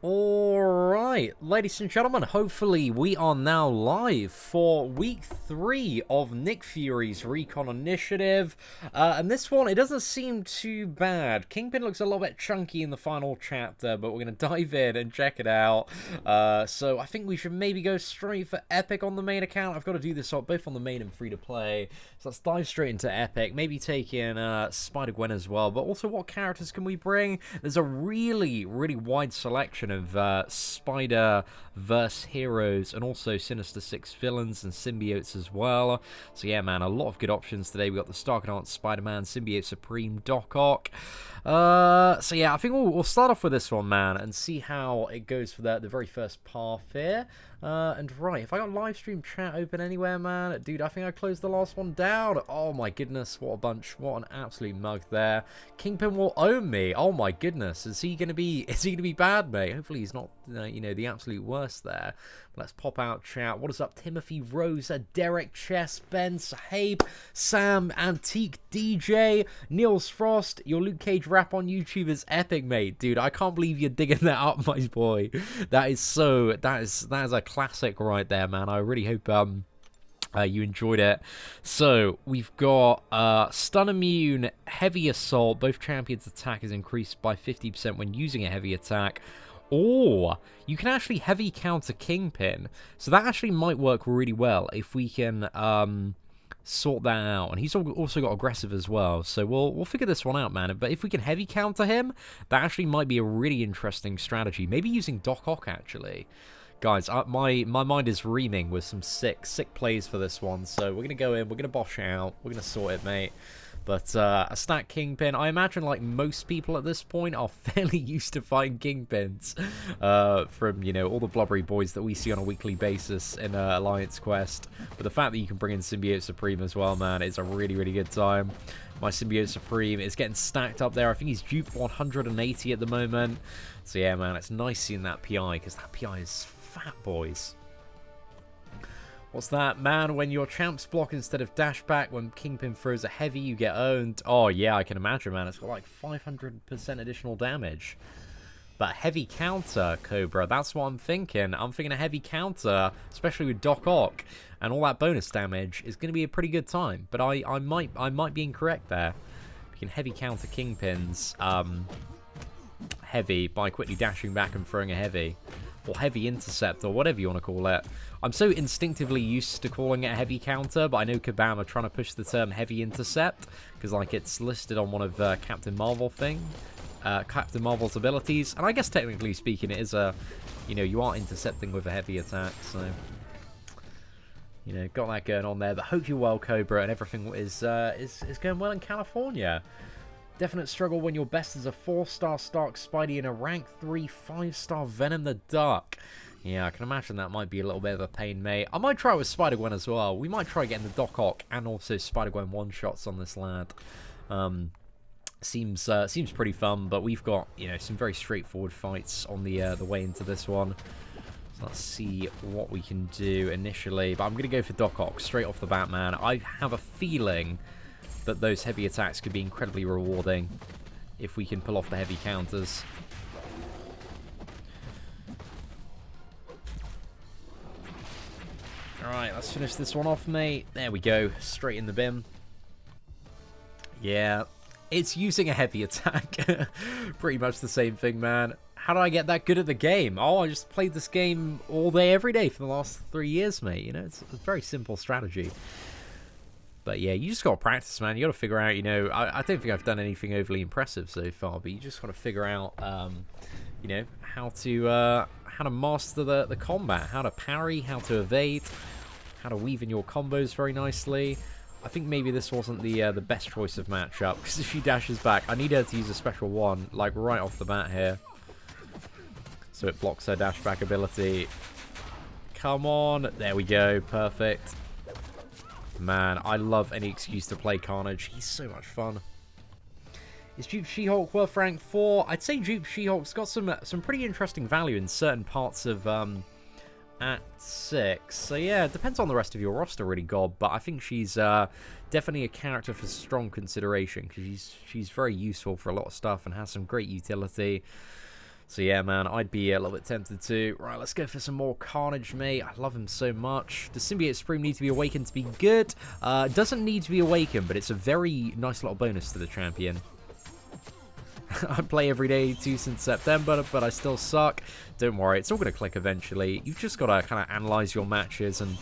Alright, ladies and gentlemen, hopefully we are now live for week 3 of Nick Fury's Recon initiative. And this one, it doesn't seem too bad. Kingpin looks a little bit chunky in the final chapter, but we're going to dive in and check it out. So I think we should maybe go straight for Epic on the main account. I've got to do this both on the main and free-to-play. So let's dive straight into Epic. Maybe take in Spider-Gwen as well. But also, what characters can we bring? There's a really wide selection of Spider-Verse heroes and also Sinister Six villains and symbiotes as well. So yeah, man, a lot of good options today. We got the Stark Spider-Man, Symbiote Supreme, Doc Ock. So yeah, I think we'll start off with this one, man, and see how it goes for the very first path here. And right, if I got live stream chat open anywhere, man, dude, I think I closed the last one down. Oh my goodness, what a bunch, what an absolute mug there. Kingpin will own me. Oh my goodness, is he gonna be bad, mate? Hopefully he's not, you know, the absolute worst there. Let's pop out chat. What is up, Timothy, Rosa, Derek, Chess, Ben, Sahabe, Sam, Antique, DJ, Niels Frost. Your Luke Cage rap on YouTube is epic, mate. Dude, I can't believe you're digging that up, my boy. That is a classic right there, man. I really hope you enjoyed it. So we've got stun immune, heavy assault. Both champions' attack is increased by 50% when using a heavy attack. Or you can actually heavy counter Kingpin. So that actually might work really well if we can sort that out. And he's also got aggressive as well. So we'll figure this one out, man. But if we can heavy counter him, that actually might be a really interesting strategy. Maybe using Doc Ock, actually. Guys, my mind is reaming with some sick plays for this one. So we're going to go in, we're going to bosh it out, we're going to sort it, mate. But a stack Kingpin, I imagine like most people at this point are fairly used to fighting Kingpins from, you know, all the blubbery boys that we see on a weekly basis in Alliance Quest. But the fact that you can bring in Symbiote Supreme as well, man, is a really good time. My Symbiote Supreme is getting stacked up there. I think he's duped 180 at the moment. So yeah, man, it's nice seeing that PI, because that PI is fat, boys. What's that, man? When your champs block instead of dash back, when Kingpin throws a heavy, you get owned. Oh, yeah, I can imagine, man. It's got like 500% additional damage. But heavy counter, Cobra, that's what I'm thinking. I'm thinking a heavy counter, especially with Doc Ock, and all that bonus damage is going to be a pretty good time. But I might be incorrect there. We can heavy counter Kingpins heavy by quickly dashing back and throwing a heavy. Or heavy intercept, or whatever you want to call it. I'm so instinctively used to calling it a heavy counter, but I know Kabam are trying to push the term heavy intercept, because like it's listed on one of Captain Marvel's abilities, and I guess technically speaking it is a, you know, you are intercepting with a heavy attack, so, you know, got that going on there. But hope you're well, Cobra, and everything is going well in California. Definite struggle when your best is a 4-star Stark Spidey and a rank 3 5-star Venom the Duck. Yeah, I can imagine that might be a little bit of a pain, mate. I might try with Spider-Gwen as well. We might try getting the Doc Ock and also Spider-Gwen one-shots on this lad. Seems pretty fun, but we've got, you know, some very straightforward fights on the way into this one. So let's see what we can do initially. But I'm going to go for Doc Ock straight off the bat, man. I have a feeling that those heavy attacks could be incredibly rewarding if we can pull off the heavy counters. Alright, let's finish this one off, mate. There we go. Straight in the bin. Yeah, it's using a heavy attack. Pretty much the same thing, man. How do I get that good at the game? Oh, I just played this game all day, every day for the last 3 years, mate. You know, it's a very simple strategy. But yeah, you just got to practice, man. You got to figure out, you know, I don't think I've done anything overly impressive so far, but you just got to figure out, you know, how to master the combat, how to parry, how to evade, how to weave in your combos very nicely. I think maybe this wasn't the best choice of matchup, because if she dashes back, I need her to use a special one, like right off the bat here. So it blocks her dash back ability. Come on, there we go, perfect. Man, I love any excuse to play Carnage. He's so much fun. Is Dupe She-Hulk worth rank 4? I'd say Dupe She-Hulk's got some pretty interesting value in certain parts of Act 6. So yeah, it depends on the rest of your roster, really, Gob. But I think she's definitely a character for strong consideration, because she's very useful for a lot of stuff and has some great utility. So yeah, man, I'd be a little bit tempted to. Right, let's go for some more Carnage, mate. I love him so much. Does Symbiote Supreme need to be awakened to be good? It doesn't need to be awakened, but it's a very nice little bonus to the champion. I play every day too since September, but I still suck. Don't worry, it's all going to click eventually. You've just got to kind of analyze your matches and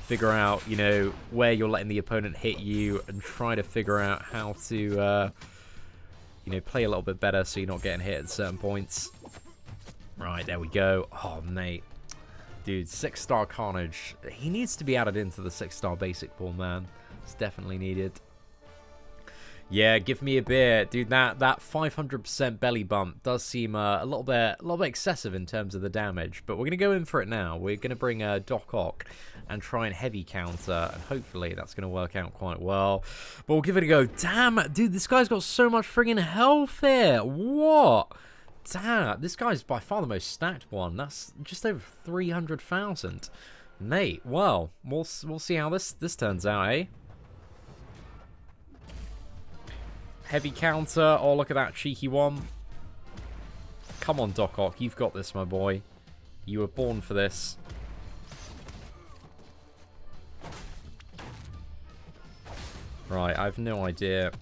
figure out, you know, where you're letting the opponent hit you and try to figure out how to, you know, play a little bit better so you're not getting hit at certain points. Right, there we go. Oh, mate. Dude, 6-star Carnage. He needs to be added into the 6-star basic pool, man. It's definitely needed. Yeah, give me a beer. Dude, that 500% belly bump does seem a little bit excessive in terms of the damage, but we're going to go in for it now. We're going to bring Doc Ock and try and heavy counter, and hopefully that's going to work out quite well. But we'll give it a go. Damn, dude, this guy's got so much friggin' health here. What? Damn, this guy's by far the most stacked one. That's just over 300,000. Mate, well, we'll see how this turns out, eh? Heavy counter. Oh, look at that cheeky one. Come on, Doc Ock. You've got this, my boy. You were born for this. Right, I have no idea.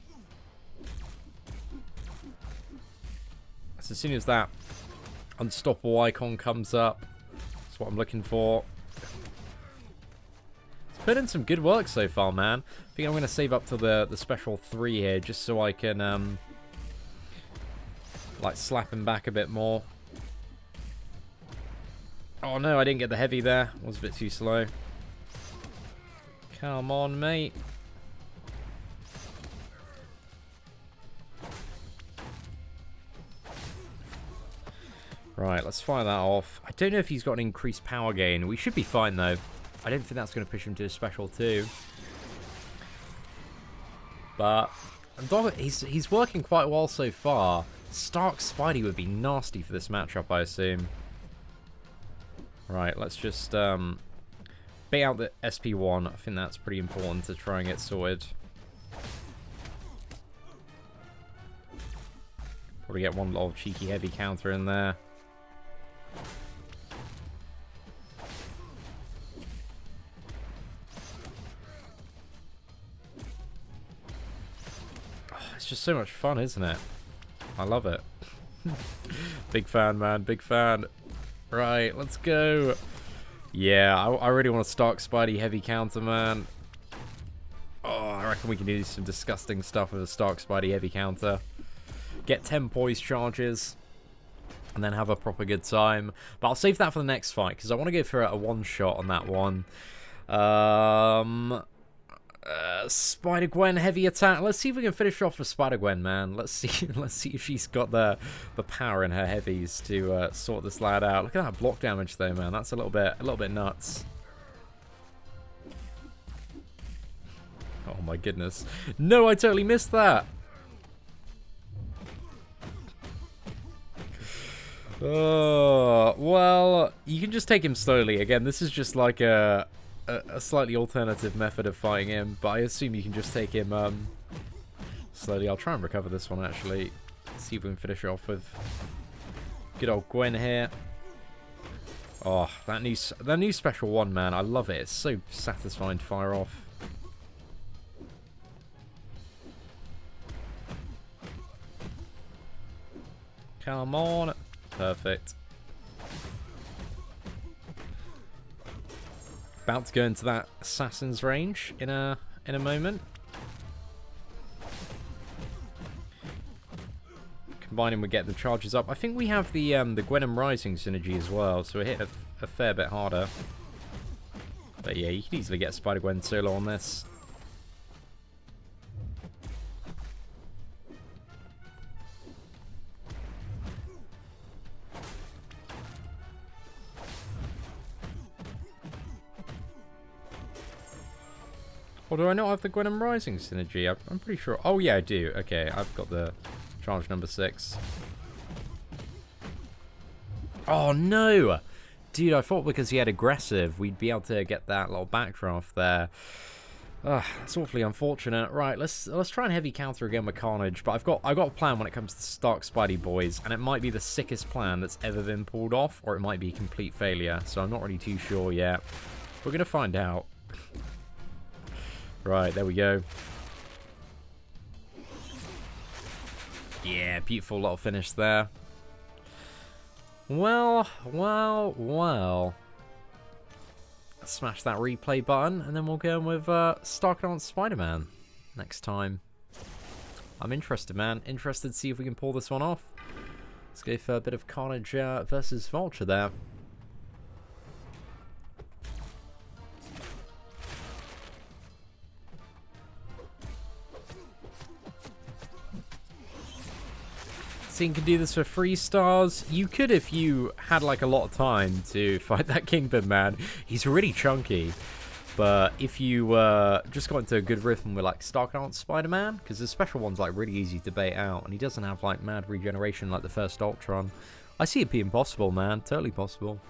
So as soon as that unstoppable icon comes up, that's what I'm looking for. It's put in some good work so far, man. I think I'm going to save up to the special 3 here, just so I can, like, slap him back a bit more. Oh, no, I didn't get the heavy there. Was a bit too slow. Come on, mate. Right, let's fire that off. I don't know if he's got an increased power gain. We should be fine, though. I don't think that's going to push him to a special 2. But he's working quite well so far. Stark Spidey would be nasty for this matchup, I assume. Right, let's just bait out the SP1. I think that's pretty important to try and get sorted. Probably get one little cheeky heavy counter in there. It's just so much fun, isn't it? I love it. Big fan, man. Big fan. Right, let's go. Yeah, I really want to Stark Spidey heavy counter, man. Oh, I reckon we can do some disgusting stuff with a Stark Spidey heavy counter. Get 10 poise charges. And then have a proper good time. But I'll save that for the next fight, because I want to go for a one-shot on that one. Spider-Gwen heavy attack. Let's see if we can finish off with Spider-Gwen, man. Let's see if she's got the power in her heavies to sort this lad out. Look at that block damage though, man. That's a little bit nuts. Oh my goodness. No, I totally missed that. Oh, well, you can just take him slowly. Again, this is just like a slightly alternative method of fighting him, but I assume you can just take him slowly. I'll try and recover this one, actually. See if we can finish off with good old Gwen here. Oh, that new special one, man. I love it. It's so satisfying to fire off. Come on. Perfect. About to go into that assassin's range in a moment. Combining with get the charges up. I think we have the Gwen and Rising synergy as well, so we're hitting a fair bit harder. But yeah, you can easily get Spider-Gwen solo on this. Or do I not have the Gwen and Rising synergy? I'm pretty sure. Oh yeah, I do. Okay, I've got the charge number 6. Oh no! Dude, I thought because he had aggressive, we'd be able to get that little backdraft there. That's awfully unfortunate. Right, let's try and heavy counter again with Carnage. But I've got a plan when it comes to Stark Spidey boys, and it might be the sickest plan that's ever been pulled off, or it might be a complete failure. So I'm not really too sure yet. We're gonna find out. Right, there we go. Yeah, beautiful little finish there. Well. Smash that replay button, and then we'll go in with Stark on Spider-Man next time. I'm interested, man. Interested to see if we can pull this one off. Let's go for a bit of Carnage versus Vulture there. Seatin can do this for 3 stars. You could if you had like a lot of time to fight that Kingpin, man. He's really chunky. But if you just got into a good rhythm with like Stark on Spider-Man, because the special one's like really easy to bait out, and he doesn't have like mad regeneration like the first Ultron. I see it being possible, man. Totally possible.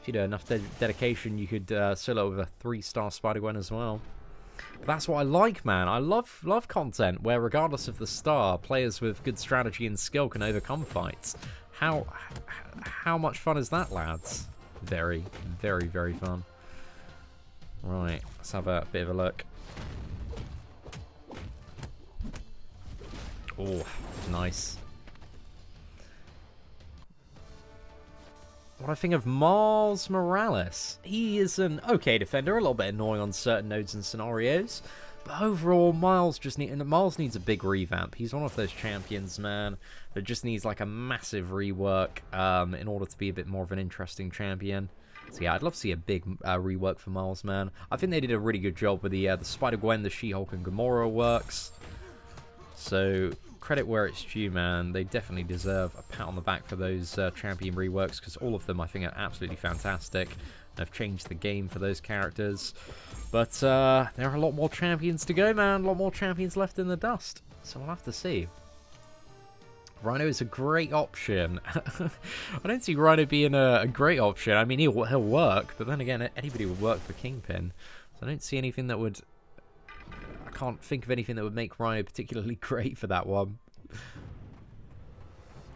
If you had enough dedication, you could solo with a 3-star Spider-Gwen as well. But that's what I like, man. I love content where, regardless of the star, players with good strategy and skill can overcome fights. How much fun is that, lads? Very, very, very fun. Right, let's have a bit of a look. Oh, nice. What do I think of Miles Morales? He is an okay defender, a little bit annoying on certain nodes and scenarios, but overall, Miles needs a big revamp. He's one of those champions, man, that just needs like a massive rework in order to be a bit more of an interesting champion. So yeah, I'd love to see a big rework for Miles, man. I think they did a really good job with the Spider-Gwen, the She-Hulk, and Gamora works. So credit where it's due, man. They definitely deserve a pat on the back for those champion reworks, because all of them I think are absolutely fantastic and have changed the game for those characters. But there are a lot more champions to go, man. A lot more champions left in the dust. So we'll have to see. Rhino is a great option. I don't see Rhino being a great option. I mean, he'll work, but then again, anybody would work for Kingpin. So I don't see anything that would... I can't think of anything that would make Rhino particularly great for that one.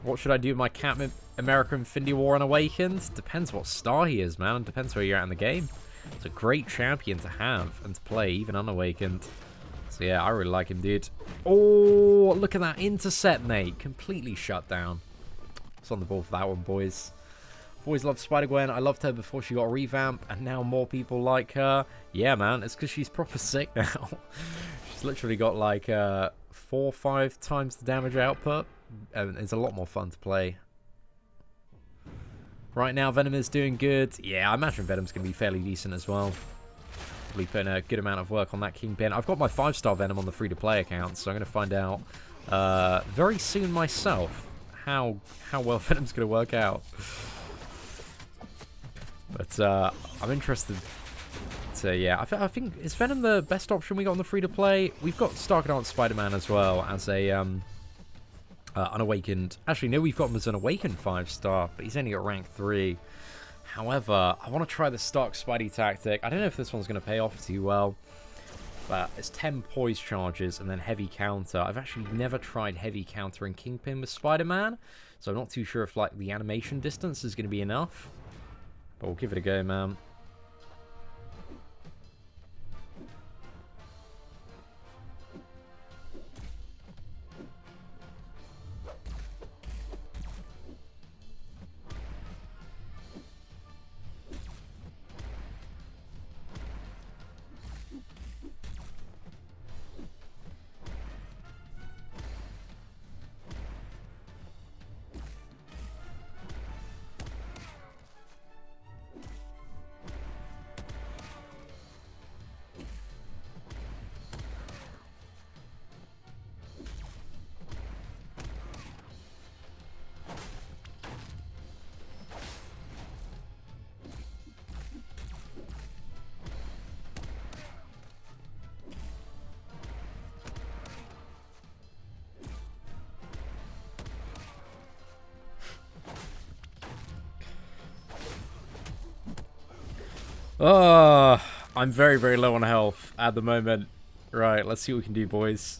What should I do with my Captain America Infinity War Unawakened? Depends what star he is, man. Depends where you're at in the game. It's a great champion to have and to play, even Unawakened. So yeah, I really like him, dude. Oh, look at that intercept, mate. Completely shut down. It's on the ball for that one, boys. I've always loved Spider-Gwen. I loved her before she got a revamp, and now more people like her. Yeah, man, it's because she's proper sick now. She's literally got like 4 or 5 times the damage output, and it's a lot more fun to play. Right now, Venom is doing good. Yeah, I imagine Venom's going to be fairly decent as well. Probably putting a good amount of work on that Kingpin. I've got my 5-star Venom on the free-to-play account, so I'm going to find out very soon myself how well Venom's going to work out. But I'm interested to, yeah, I think, is Venom the best option we got on the free-to-play? We've got Stark and Spider-Man as well as a Unawakened. Actually, no, we've got him as an Awakened 5-star, but he's only at rank 3. However, I want to try the Stark Spidey tactic. I don't know if this one's going to pay off too well, but it's 10 poise charges and then heavy counter. I've actually never tried heavy counter in Kingpin with Spider-Man, so I'm not too sure if like the animation distance is going to be enough. But we'll give it a go, man. I'm very, very low on health at the moment. Right, let's see what we can do, boys.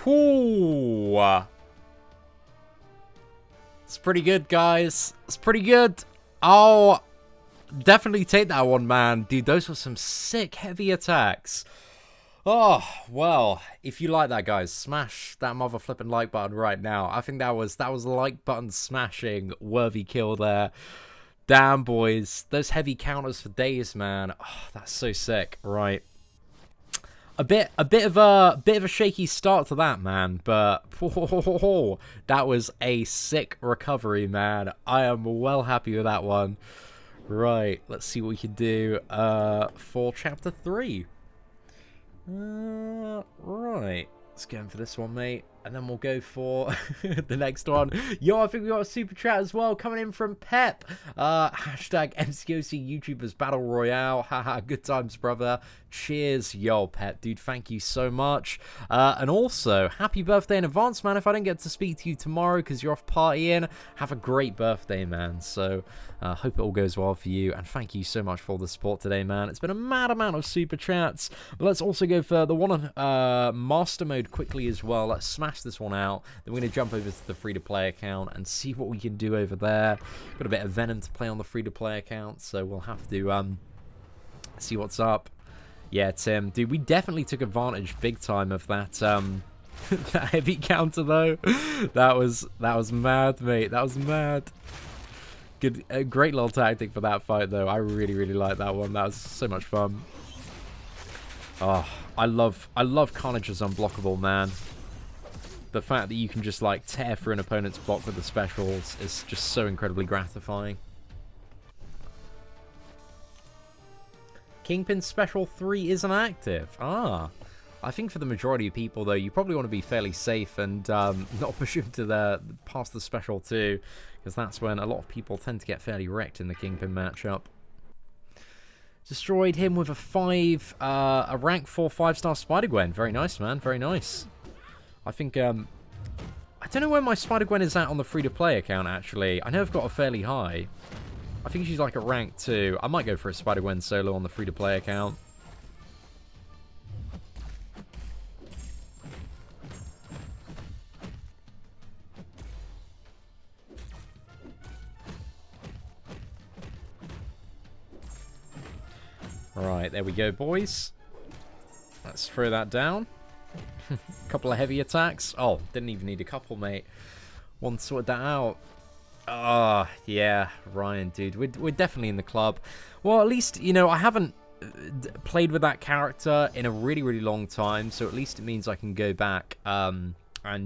Whoo! It's pretty good, guys. It's pretty good. Oh, definitely take that one, man. Dude, those were some sick, heavy attacks. Oh, well, if you like that, guys, smash that mother flipping like button right now. I think that was like button smashing worthy kill there. Damn, boys. Those heavy counters for days, man. Oh, that's so sick. Right. A bit of a shaky start to that, man, but that was a sick recovery, man. I am well happy with that one. Right, let's see what we can do for chapter 3. Right, let's go in for this one, mate, and then we'll go for the next one. Yo, I think we got a super chat as well coming in from Pep. Hashtag MCOC YouTubers Battle Royale. Haha, good times, brother. Cheers, yo, Pep, dude. Thank you so much. And also, happy birthday in advance, man. If I don't get to speak to you tomorrow because you're off partying, have a great birthday, man. So, hope it all goes well for you. And thank you so much for all the support today, man. It's been a mad amount of super chats. But let's also go for the one on Master Mode quickly as well. Let's smash this one out. Then we're going to jump over to the free-to-play account and see what we can do over there. Got a bit of Venom to play on the free-to-play account, so we'll have to see what's up. Yeah, Tim, dude, we definitely took advantage big time of that that heavy counter though. That was mad, mate. That was mad. Good, a great little tactic for that fight though. I really like that one. That was so much fun. Oh, I love Carnage as unblockable, man. The fact that you can just like tear through an opponent's block with the specials is just so incredibly gratifying. Kingpin Special 3 isn't active. Ah. I think for the majority of people, though, you probably want to be fairly safe and not push him to past the Special 2, because that's when a lot of people tend to get fairly wrecked in the Kingpin matchup. Destroyed him with a rank 4 5-star Spider-Gwen. Very nice, man. Very nice. I think, I don't know where my Spider-Gwen is at on the free-to-play account, actually. I know I've got a fairly high. I think she's like a rank 2. I might go for a Spider-Gwen solo on the free-to-play account. Alright, there we go, boys. Let's throw that down. A couple of heavy attacks. Oh, didn't even need a couple, mate. One sorted that out. Ah, yeah, Ryan, dude. We're definitely in the club. Well, at least, you know, I haven't played with that character in a really long time, so at least it means I can go back and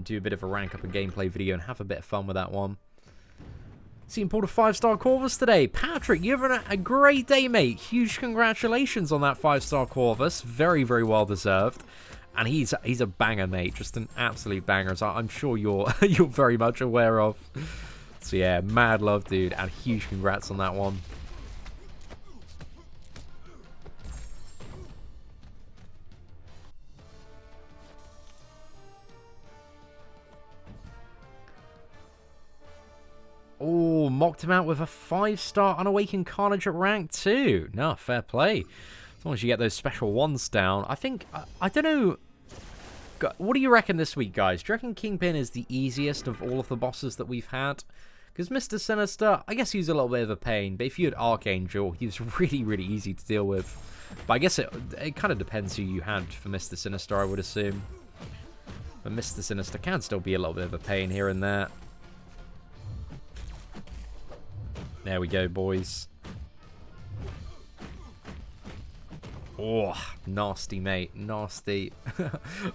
do a bit of a rank up and gameplay video and have a bit of fun with that one. Seatin pulled a 5-star Corvus today. Patrick, you're having a great day, mate. Huge congratulations on that 5-star Corvus. Very well deserved. And he's a banger, mate. Just an absolute banger, as I'm sure you're very much aware of. So yeah, mad love, dude, and huge congrats on that one. Oh, mocked him out with a 5-star Unawakened Carnage at rank 2. No, fair play. As long as you get those special ones down. I think, I don't know. What do you reckon this week, guys? Do you reckon Kingpin is the easiest of all of the bosses that we've had? Because Mr. Sinister, I guess he's a little bit of a pain, but if you had Archangel, he was really easy to deal with. But I guess it kind of depends who you had for Mr. Sinister, I would assume. But Mr. Sinister can still be a little bit of a pain here and there. There we go, boys. Oh, nasty, mate. Nasty.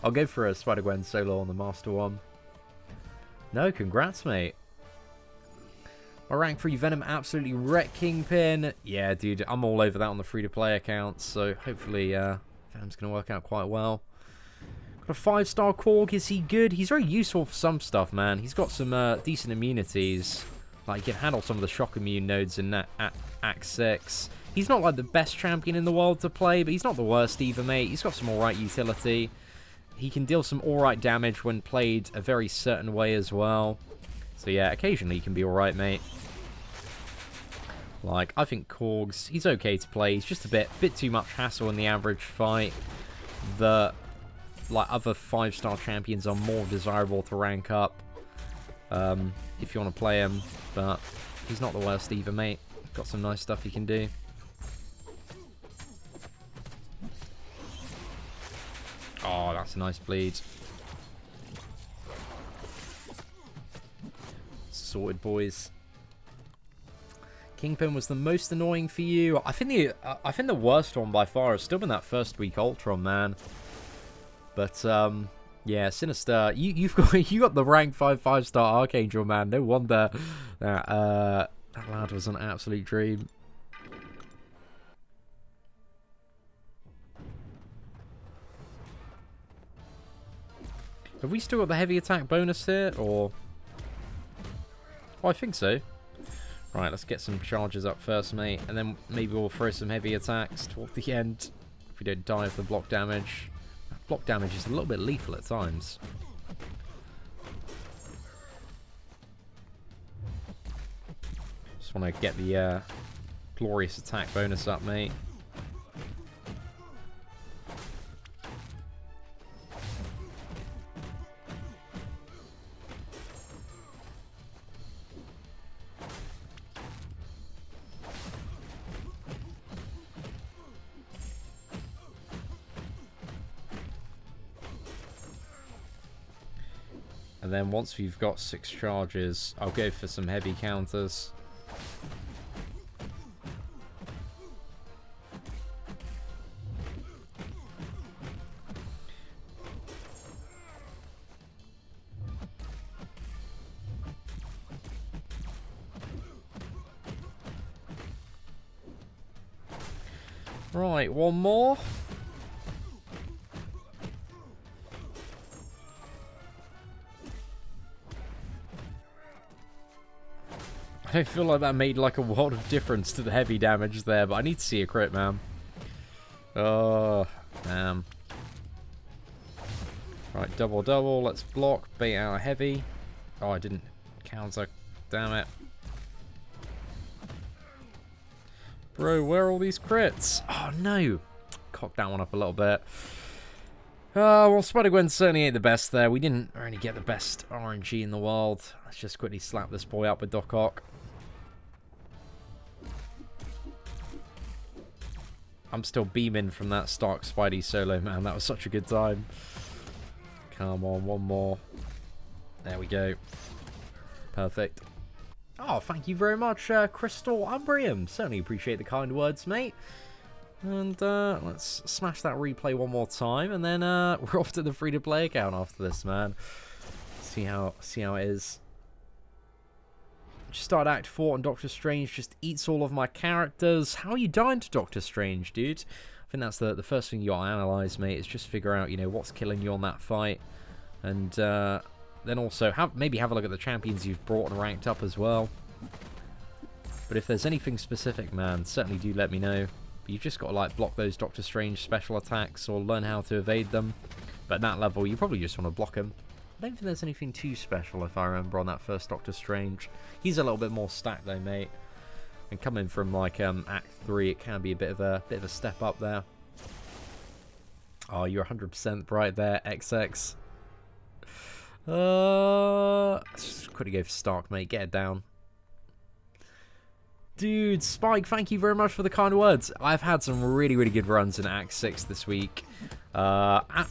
I'll go for a Spider-Gwen solo on the Master one. No, congrats, mate. My rank 3 Venom absolutely wrecked Kingpin. Yeah, dude, I'm all over that on the free-to-play account, so hopefully Venom's going to work out quite well. Got a 5-star Korg. Is he good? He's very useful for some stuff, man. He's got some decent immunities. Like, he can handle some of the shock immune nodes in that Act 6. He's not, like, the best champion in the world to play, but he's not the worst either, mate. He's got some alright utility. He can deal some alright damage when played a very certain way as well. So yeah, occasionally he can be alright, mate. Like, I think Korg's, he's okay to play. He's just a bit too much hassle in the average fight. The, like, other 5-star champions are more desirable to rank up if you want to play him. But he's not the worst either, mate. Got some nice stuff he can do. Oh, that's a nice bleed. Sorted, boys. Kingpin was the most annoying for you. I think the worst one by far has still been that first week Ultron, man. But yeah, Sinister, you got the rank 5-star Archangel, man. No wonder that lad was an absolute dream. Have we still got the heavy attack bonus here, or? Oh, I think so. Right, let's get some charges up first, mate, and then maybe we'll throw some heavy attacks toward the end if we don't die of the block damage. Block damage is a little bit lethal at times. Just want to get the glorious attack bonus up, mate. And then once we've got 6 charges, I'll go for some heavy counters. Right, one more. I don't feel like that made like a world of difference to the heavy damage there, but I need to see a crit, man. Oh, damn. Right, double. Let's block, bait out a heavy. Oh, I didn't counter. Damn it. Bro, where are all these crits? Oh, no. Cocked that one up a little bit. Well, Spider-Gwen certainly ain't the best there. We didn't really get the best RNG in the world. Let's just quickly slap this boy up with Doc Ock. I'm still beaming from that Stark Spidey solo, man. That was such a good time. Come on, one more. There we go. Perfect. Oh, thank you very much, Crystal Umbrium. Certainly appreciate the kind words, mate. And let's smash that replay one more time, and then we're off to the free-to-play account after this, man. See how it is. Just started Act 4 and Doctor Strange just eats all of my characters. How are you dying to Doctor Strange, dude? I think that's the first thing you gotta analyze, mate, is just figure out, you know, what's killing you on that fight. And then also maybe have a look at the champions you've brought and ranked up as well. But if there's anything specific, man, certainly do let me know. But you've just got to, like, block those Doctor Strange special attacks or learn how to evade them. But at that level, you probably just want to block them. I don't think there's anything too special, if I remember, on that first Doctor Strange. He's a little bit more stacked, though, mate. And coming from, like, Act 3, it can be a bit of a step up there. Oh, you're 100% right there, XX. Let's just quickly go for Stark, mate. Get it down. Dude, Spike, thank you very much for the kind words. I've had some really, really good runs in Act 6 this week. At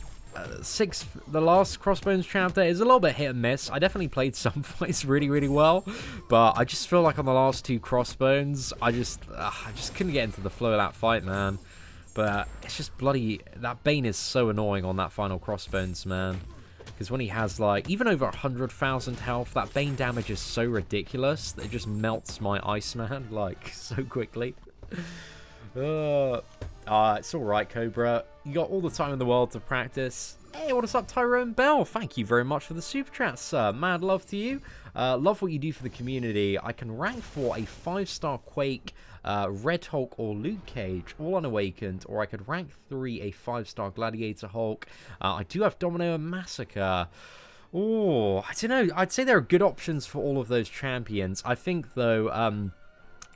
6, the last Crossbones chapter is a little bit hit and miss. I definitely played some fights really, really well, but I just feel like on the last 2 Crossbones, I just couldn't get into the flow of that fight, man. But it's just bloody... That Bane is so annoying on that final Crossbones, man. Because when he has, like, even over 100,000 health, that Bane damage is so ridiculous that it just melts my Iceman, like, so quickly. It's alright, Cobra. You got all the time in the world to practice. Hey, what's up, Tyrone Bell? Thank you very much for the super chat, sir. Mad love to you. Love what you do for the community. I can rank for a 5-star Quake, Red Hulk, or Luke Cage, all unawakened, or I could rank 3 a 5-star Gladiator Hulk. I do have Domino and Massacre. Oh, I don't know. I'd say there are good options for all of those champions. I think, though,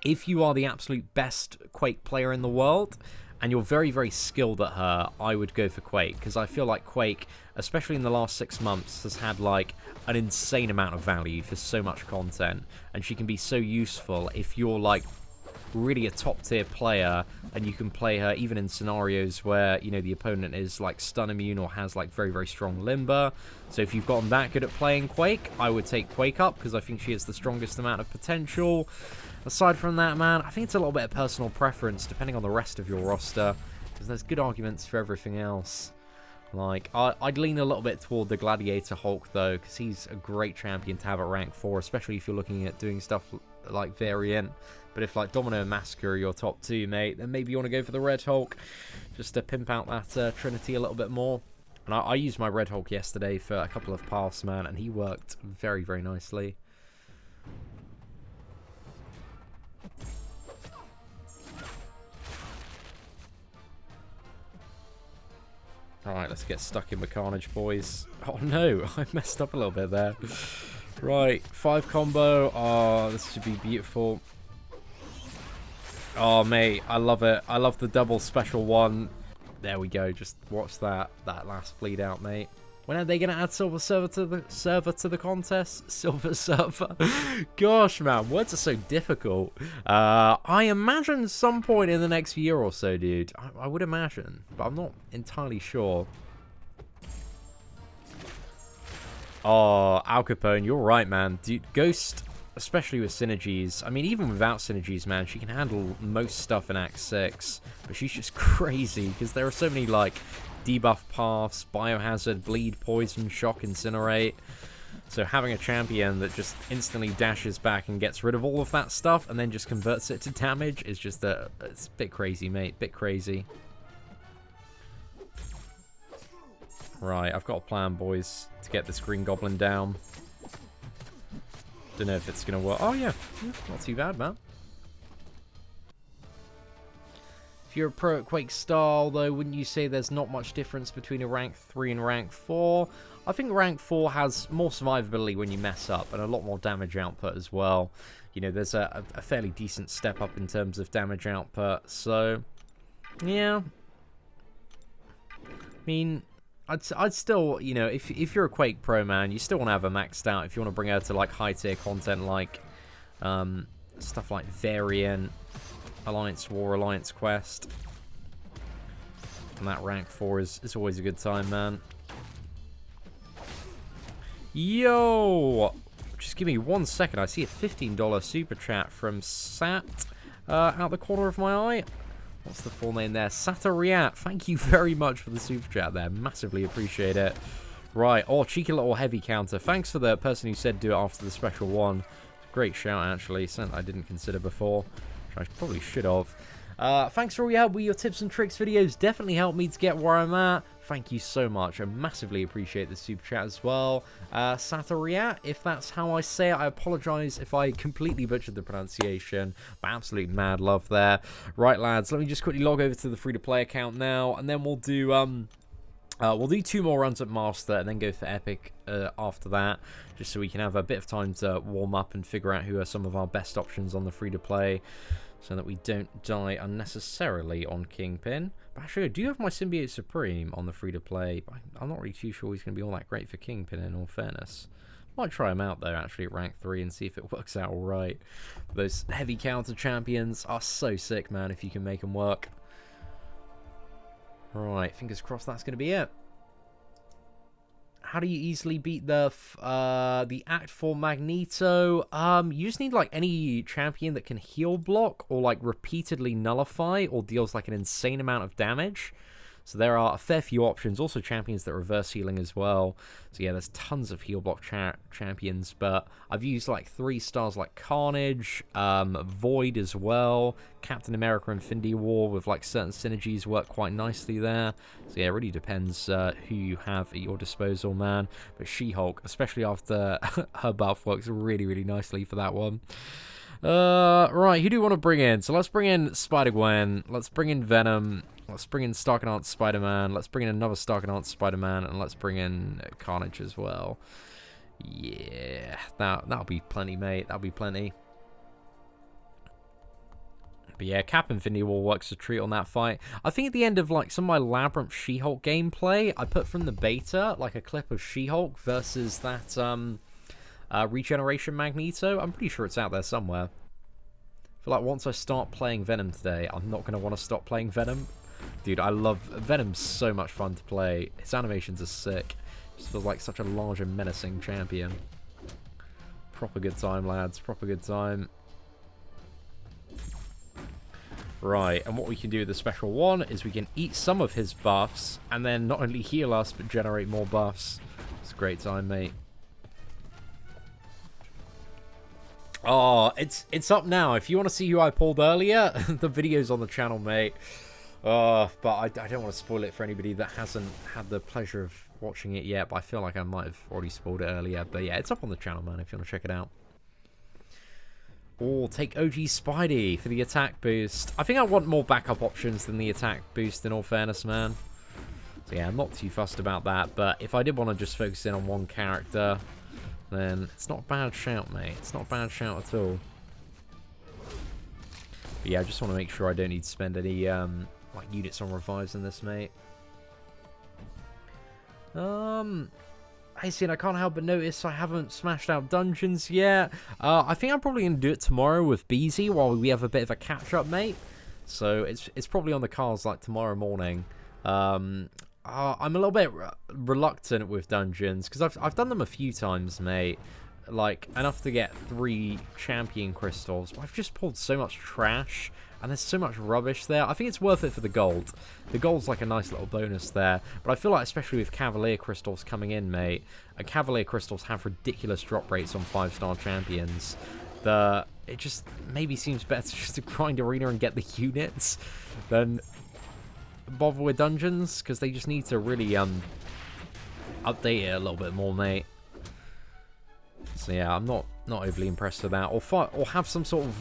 if you are the absolute best Quake player in the world, and you're very, very skilled at her, I would go for Quake, because I feel like Quake, especially in the last 6 months, has had, like, an insane amount of value for so much content, and she can be so useful if you're, like, really a top-tier player, and you can play her even in scenarios where, you know, the opponent is, like, stun immune or has, like, very, very strong limber. So if you've gotten that good at playing Quake, I would take Quake up, because I think she has the strongest amount of potential. Aside from that, man, I think it's a little bit of personal preference, depending on the rest of your roster, because there's good arguments for everything else. Like, I'd lean a little bit toward the Gladiator Hulk, though, because he's a great champion to have at rank 4, especially if you're looking at doing stuff like Variant. But if, like, Domino and Massacre are your top 2, mate, then maybe you want to go for the Red Hulk, just to pimp out that Trinity a little bit more. And I used my Red Hulk yesterday for a couple of paths, man, and he worked very, very nicely. Alright, let's get stuck in with Carnage, boys. Oh no, I messed up a little bit there. Right, 5 combo. Oh, this should be beautiful. Oh, mate, I love it. I love the double special one. There we go. Just watch that last bleed out, mate. When are they going to add Silver Server to the contest? Silver Server. Gosh, man, words are so difficult. I imagine some point in the next year or so, dude. I would imagine, but I'm not entirely sure. Oh, Al Capone, you're right, man. Dude, Ghost, especially with synergies. I mean, even without synergies, man, she can handle most stuff in Act 6. But she's just crazy, because there are so many, like, debuff paths, biohazard, bleed, poison, shock, incinerate. So having a champion that just instantly dashes back and gets rid of all of that stuff and then just converts it to damage is just it's a bit crazy, mate. Bit crazy. Right, I've got a plan, boys, to get this Green Goblin down. Don't know if it's going to work. Oh, yeah. Not too bad, man. If you're a pro at Quake style, though, wouldn't you say there's not much difference between a rank 3 and rank 4? I think rank 4 has more survivability when you mess up and a lot more damage output as well. You know, there's a fairly decent step up in terms of damage output. So, yeah. I mean, I'd still, you know, if you're a Quake pro, man, you still want to have her maxed out if you want to bring her to, like, high-tier content like stuff like Variant, Alliance War, Alliance Quest. And that rank 4 is always a good time, man. Yo! Just give me 1 second. I see a $15 super chat from Sat out the corner of my eye. What's the full name there? Satariat. Thank you very much for the super chat there. Massively appreciate it. Right. Oh, cheeky little heavy counter. Thanks for the person who said do it after the special one. Great shout, actually. Something I didn't consider before. I probably should have. Thanks for all your help with your tips and tricks videos. Definitely helped me to get where I'm at. Thank you so much. I massively appreciate the super chat as well. Satariat, if that's how I say it, I apologize if I completely butchered the pronunciation. But absolute mad love there. Right, lads, let me just quickly log over to the free-to-play account now, and then we'll do 2 more runs at Master and then go for Epic after that, just so we can have a bit of time to warm up and figure out who are some of our best options on the free-to-play, so that we don't die unnecessarily on Kingpin. But actually, I do have my Symbiote Supreme on the free-to-play, but I'm not really too sure he's going to be all that great for Kingpin, in all fairness. Might try him out, though, actually, at rank 3 and see if it works out alright. Those heavy counter champions are so sick, man, if you can make them work. Right, fingers crossed that's going to be it. How do you easily beat the Act 4 Magneto? You just need, like, any champion that can heal block or, like, repeatedly nullify or deals, like, an insane amount of damage. So there are a fair few options. Also champions that reverse healing as well. So yeah, there's tons of heal block champions. But I've used like 3 stars like Carnage, Void as well. Captain America Infinity War with like certain synergies work quite nicely there. So yeah, it really depends who you have at your disposal, man. But She-Hulk, especially after her buff, works really, really nicely for that one. Right, who do you want to bring in? So let's bring in Spider-Gwen. Let's bring in Venom. Let's bring in Stark-Enhanced Spider-Man. Let's bring in another Stark-Enhanced Spider-Man. And let's bring in Carnage as well. Yeah, that'll be plenty, mate. That'll be plenty. But yeah, Cap Infinity War works a treat on that fight. I think at the end of like some of my Labyrinth She-Hulk gameplay, I put from the beta like a clip of She-Hulk versus that Regeneration Magneto. I'm pretty sure it's out there somewhere. I feel like once I start playing Venom today, I'm not going to want to stop playing Venom. Dude, I love Venom's so much fun to play. His animations are sick. Just feels like such a large and menacing champion. Proper good time, lads. Proper good time. Right, and what we can do with the special one is we can eat some of his buffs and then not only heal us, but generate more buffs. It's a great time, mate. Oh, it's up now. If you want to see who I pulled earlier, the video's on the channel, mate. But I don't want to spoil it for anybody that hasn't had the pleasure of watching it yet, but I feel like I might have already spoiled it earlier. But yeah, it's up on the channel, man, if you want to check it out. Or take OG Spidey for the attack boost. I think I want more backup options than the attack boost, in all fairness, man. So yeah, I'm not too fussed about that, but if I did want to just focus in on one character, then it's not a bad shout, mate. It's not a bad shout at all. But yeah, I just want to make sure I don't need to spend any like units on revives in this, mate. Hey, Seatin, I can't help but notice I haven't smashed out dungeons yet. I think I'm probably going to do it tomorrow with Beezy while we have a bit of a catch-up, mate. So it's probably on the cards like tomorrow morning. I'm a little bit reluctant with dungeons because I've done them a few times, mate. Like, enough to get 3 champion crystals. But I've just pulled so much trash. And there's so much rubbish there. I think it's worth it for the gold. The gold's like a nice little bonus there. But I feel like, especially with Cavalier Crystals coming in, mate, Cavalier Crystals have ridiculous drop rates on 5-star champions. It just maybe seems better just to grind arena and get the units than bother with dungeons, because they just need to really update it a little bit more, mate. So yeah, I'm not overly impressed with that. Or have some sort of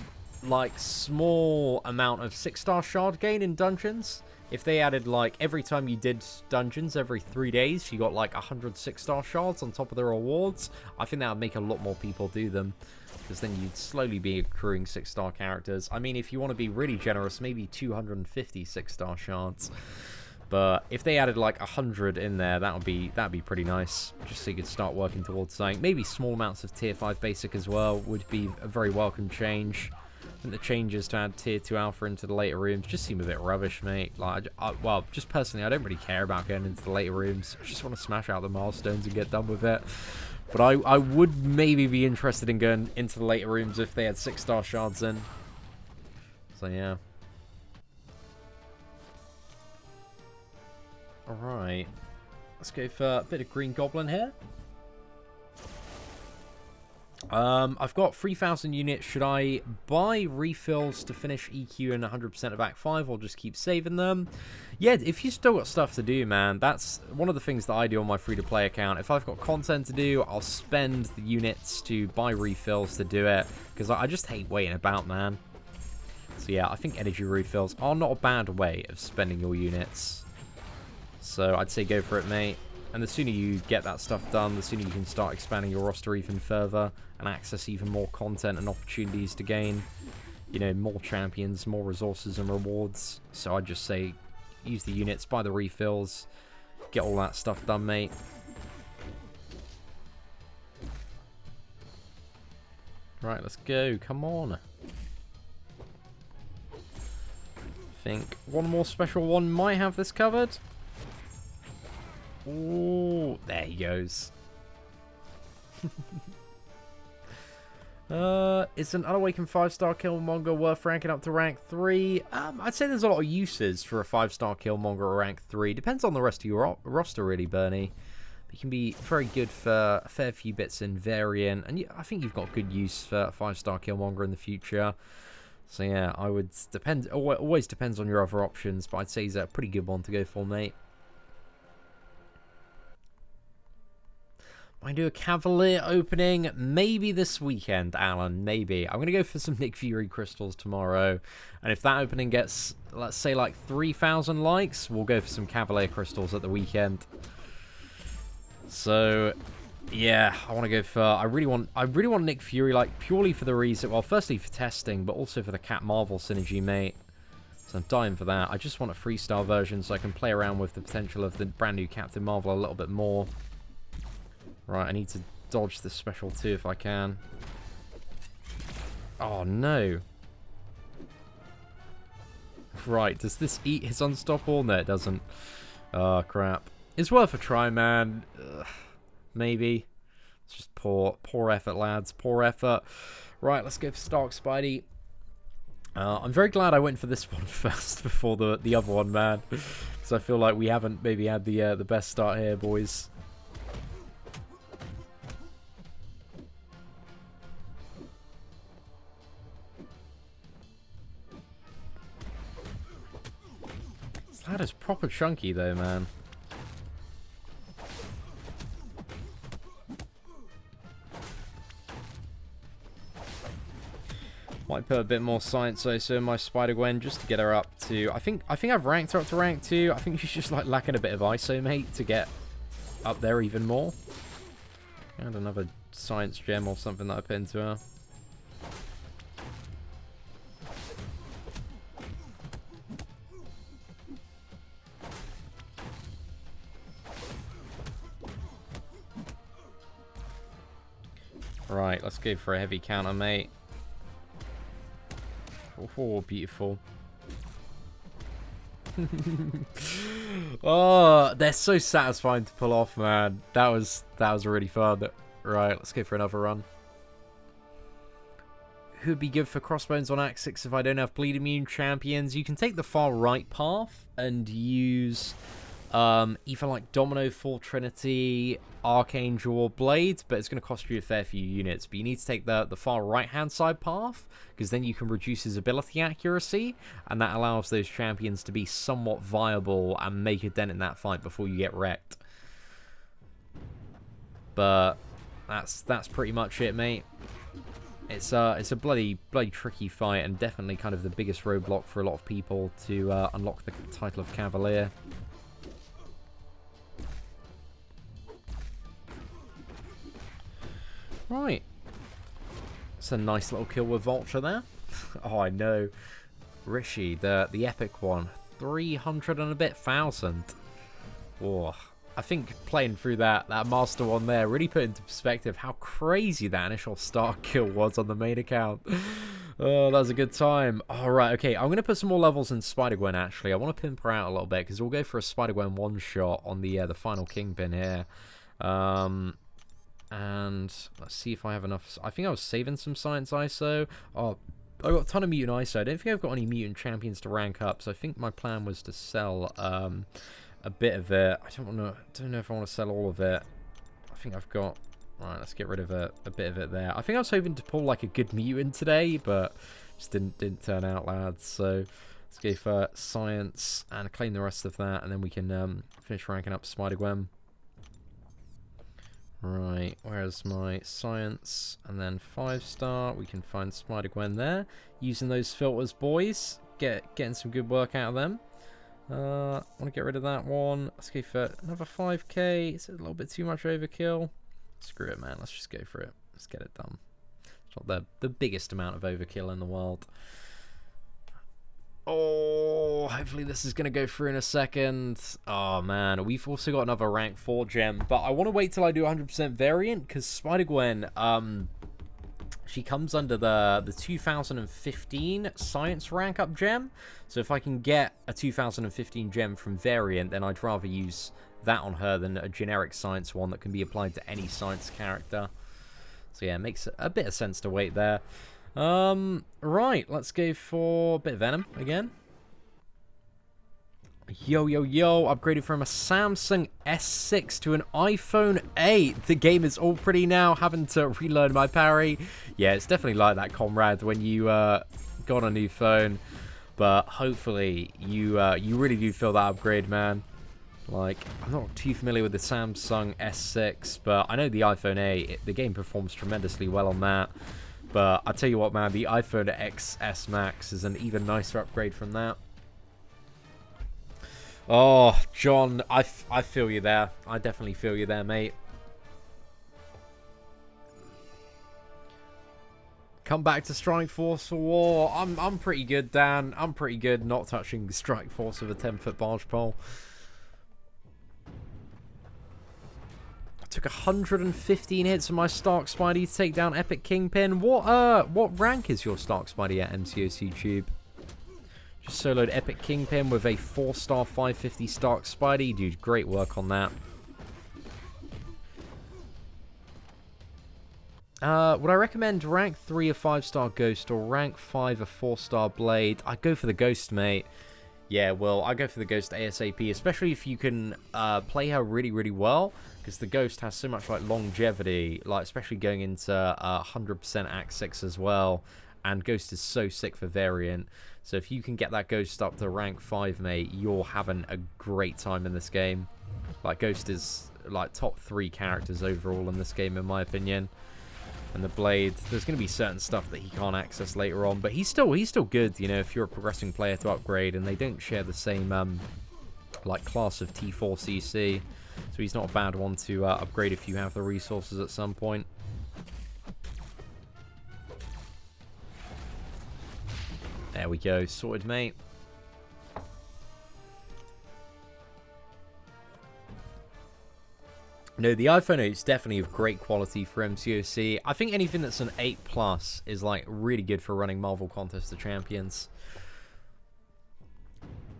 like small amount of 6-star shard gain in dungeons. If they added like every time you did dungeons every 3 days, you got like 100 6-star shards on top of the rewards, I think that would make a lot more people do them, because then you'd slowly be accruing 6-star characters. I mean, if you want to be really generous, maybe 250 6-star shards. But if they added like 100 in there, that'd be pretty nice, just so you could start working towards something. Maybe small amounts of tier 5 basic as well would be a very welcome change. I think the changes to add tier 2 alpha into the later rooms just seem a bit rubbish, mate. Like, well, just personally, I don't really care about going into the later rooms. I just want to smash out the milestones and get done with it. But I would maybe be interested in going into the later rooms if they had 6-star shards in. So yeah. Alright. Let's go for a bit of Green Goblin here. I've got 3,000 units. Should I buy refills to finish EQ and 100% of Act 5 or just keep saving them? Yeah, if you still got stuff to do, man, that's one of the things that I do on my free-to-play account. If I've got content to do, I'll spend the units to buy refills to do it, because I just hate waiting about, man. So yeah, I think energy refills are not a bad way of spending your units. So I'd say go for it, mate. And the sooner you get that stuff done, the sooner you can start expanding your roster even further and access even more content and opportunities to gain, you know, more champions, more resources and rewards. So I'd just say use the units, buy the refills, get all that stuff done, mate. Right, let's go. Come on. I think one more special one might have this covered. Ooh, there he goes. Is an unawakened 5-star Killmonger worth ranking up to rank 3? I'd say there's a lot of uses for a 5-star Killmonger rank 3. Depends on the rest of your roster, really, Bernie. But it can be very good for a fair few bits in Variant, and I think you've got good use for a 5-star Killmonger in the future. So yeah, I would depend. Always depends on your other options, but I'd say he's a pretty good one to go for, mate. I do a Cavalier opening maybe this weekend, Alan, maybe. I'm going to go for some Nick Fury crystals tomorrow. And if that opening gets, let's say, like 3,000 likes, we'll go for some Cavalier crystals at the weekend. So, yeah, I want to go for... I really want Nick Fury, like, purely for the reason... Well, firstly for testing, but also for the Cap Marvel synergy, mate. So I'm dying for that. I just want a freestyle version so I can play around with the potential of the brand new Captain Marvel a little bit more. Right, I need to dodge this special too if I can. Oh, no. Right, does this eat his unstoppable? No, it doesn't. Oh, crap. It's worth a try, man. Ugh, maybe. It's just poor effort, lads. Poor effort. Right, let's go for Stark Spidey. I'm very glad I went for this one first before the other one, man. Because I feel like we haven't maybe had the best start here, boys. That is proper chunky though, man. Might put a bit more science also in my Spider-Gwen just to get her up to... I think I've ranked her up to rank 2. I think she's just like lacking a bit of ISO, mate, to get up there even more. And another science gem or something that I put into her. Right, let's go for a heavy counter, mate. Oh, beautiful. Oh, they're so satisfying to pull off, man. That was really fun. Right, let's go for another run. Who would be good for crossbones on Act 6 if I don't have bleed immune champions? You can take the far right path and use either like Domino, Full Trinity, Archangel, or Blade, but it's going to cost you a fair few units. But you need to take the far right-hand side path, because then you can reduce his ability accuracy, and that allows those champions to be somewhat viable and make a dent in that fight before you get wrecked. But that's pretty much it, mate. It's a bloody tricky fight, and definitely kind of the biggest roadblock for a lot of people to unlock the title of Cavalier. Right. It's a nice little kill with Vulture there. Oh, I know. Rishi, the epic one. 300 and a bit thousand. Oh, I think playing through that master one there really put into perspective how crazy that initial start kill was on the main account. Oh, that was a good time. All right, okay. I'm going to put some more levels in Spider-Gwen, actually. I want to pimp her out a little bit, because we'll go for a Spider-Gwen one-shot on the final Kingpin here. And let's see if I have enough. I think I was saving some science ISO. Oh, I got a ton of mutant ISO. I don't think I've got any mutant champions to rank up, so I think my plan was to sell a bit of it. I don't know if I want to sell all of it. I think I've got... Right, let's get rid of a bit of it there. I think I was hoping to pull like a good mutant today, but just didn't turn out, lads. So let's go for science and claim the rest of that, and then we can finish ranking up Spider-Gwen. Right, where's my science? And then 5-star, we can find Spider-Gwen there. Using those filters, boys. Getting some good work out of them. I want to get rid of that one. Let's go for another 5k. Is it a little bit too much overkill? Screw it, man. Let's just go for it. Let's get it done. It's not the biggest amount of overkill in the world. Oh, hopefully this is going to go through in a second. Oh, man. We've also got another rank 4 gem. But I want to wait till I do 100% variant, because Spider-Gwen, she comes under the 2015 science rank up gem. So if I can get a 2015 gem from variant, then I'd rather use that on her than a generic science one that can be applied to any science character. So yeah, it makes a bit of sense to wait there. Right, let's go for a bit of Venom again. Yo, upgraded from a Samsung S6 to an iPhone 8. The game is all pretty now, having to relearn my parry. Yeah, it's definitely like that, comrade, when you got a new phone. But hopefully you really do feel that upgrade, man. Like, I'm not too familiar with the Samsung S6, but I know the iPhone 8, the game performs tremendously well on that. But I tell you what, man, the iPhone XS Max is an even nicer upgrade from that. Oh, John, I feel you there. I definitely feel you there, mate. Come back to Strike Force for war. I'm pretty good, Dan. I'm pretty good not touching Strike Force with a 10-foot barge pole. I took 115 hits of my Stark Spidey to take down Epic Kingpin. What rank is your Stark Spidey at MCOC Tube? Just soloed Epic Kingpin with a 4-star 550 Stark Spidey. Dude, great work on that. Would I recommend rank 3 a 5-star Ghost or rank 5 a 4-star Blade? I'd go for the Ghost, mate. Yeah, well, I go for the Ghost ASAP, especially if you can play her really, really well, because the Ghost has so much like longevity, like especially going into 100% Act 6 as well, and Ghost is so sick for variant. So if you can get that Ghost up to rank 5, mate, you're having a great time in this game. Like, Ghost is like top 3 characters overall in this game, in my opinion. And the Blade, there's going to be certain stuff that he can't access later on, but he's still good, you know, if you're a progressing player to upgrade, and they don't share the same like class of T4 CC, so he's not a bad one to upgrade if you have the resources at some point. There we go, sorted, mate. No, the iPhone 8 is definitely of great quality for MCOC. I think anything that's an 8+ is like really good for running Marvel Contest of Champions.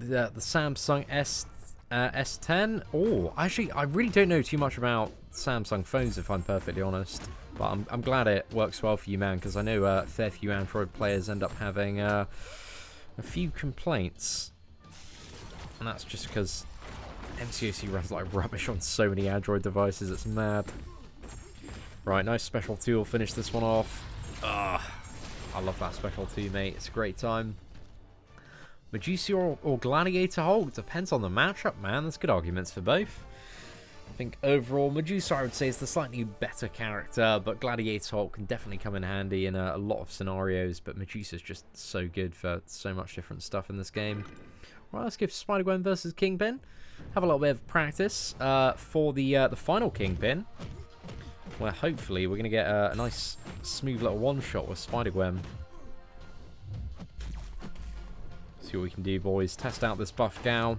The Samsung S10. Oh, actually, I really don't know too much about Samsung phones, if I'm perfectly honest. But I'm glad it works well for you, man, because I know a fair few Android players end up having a few complaints. And that's just because MCOC runs like rubbish on so many Android devices, it's mad. Right, nice special 2, we'll finish this one off. I love that special 2, mate, it's a great time. Medusa or Gladiator Hulk, depends on the matchup, man, there's good arguments for both. I think overall, Medusa I would say is the slightly better character, but Gladiator Hulk can definitely come in handy in a lot of scenarios, but Medusa's just so good for so much different stuff in this game. Right, let's give Spider-Gwen versus Kingpin. Have a little bit of practice for the final Kingpin, where hopefully we're going to get a nice, smooth little one-shot with Spider-Gwen. See what we can do, boys. Test out this buff gal.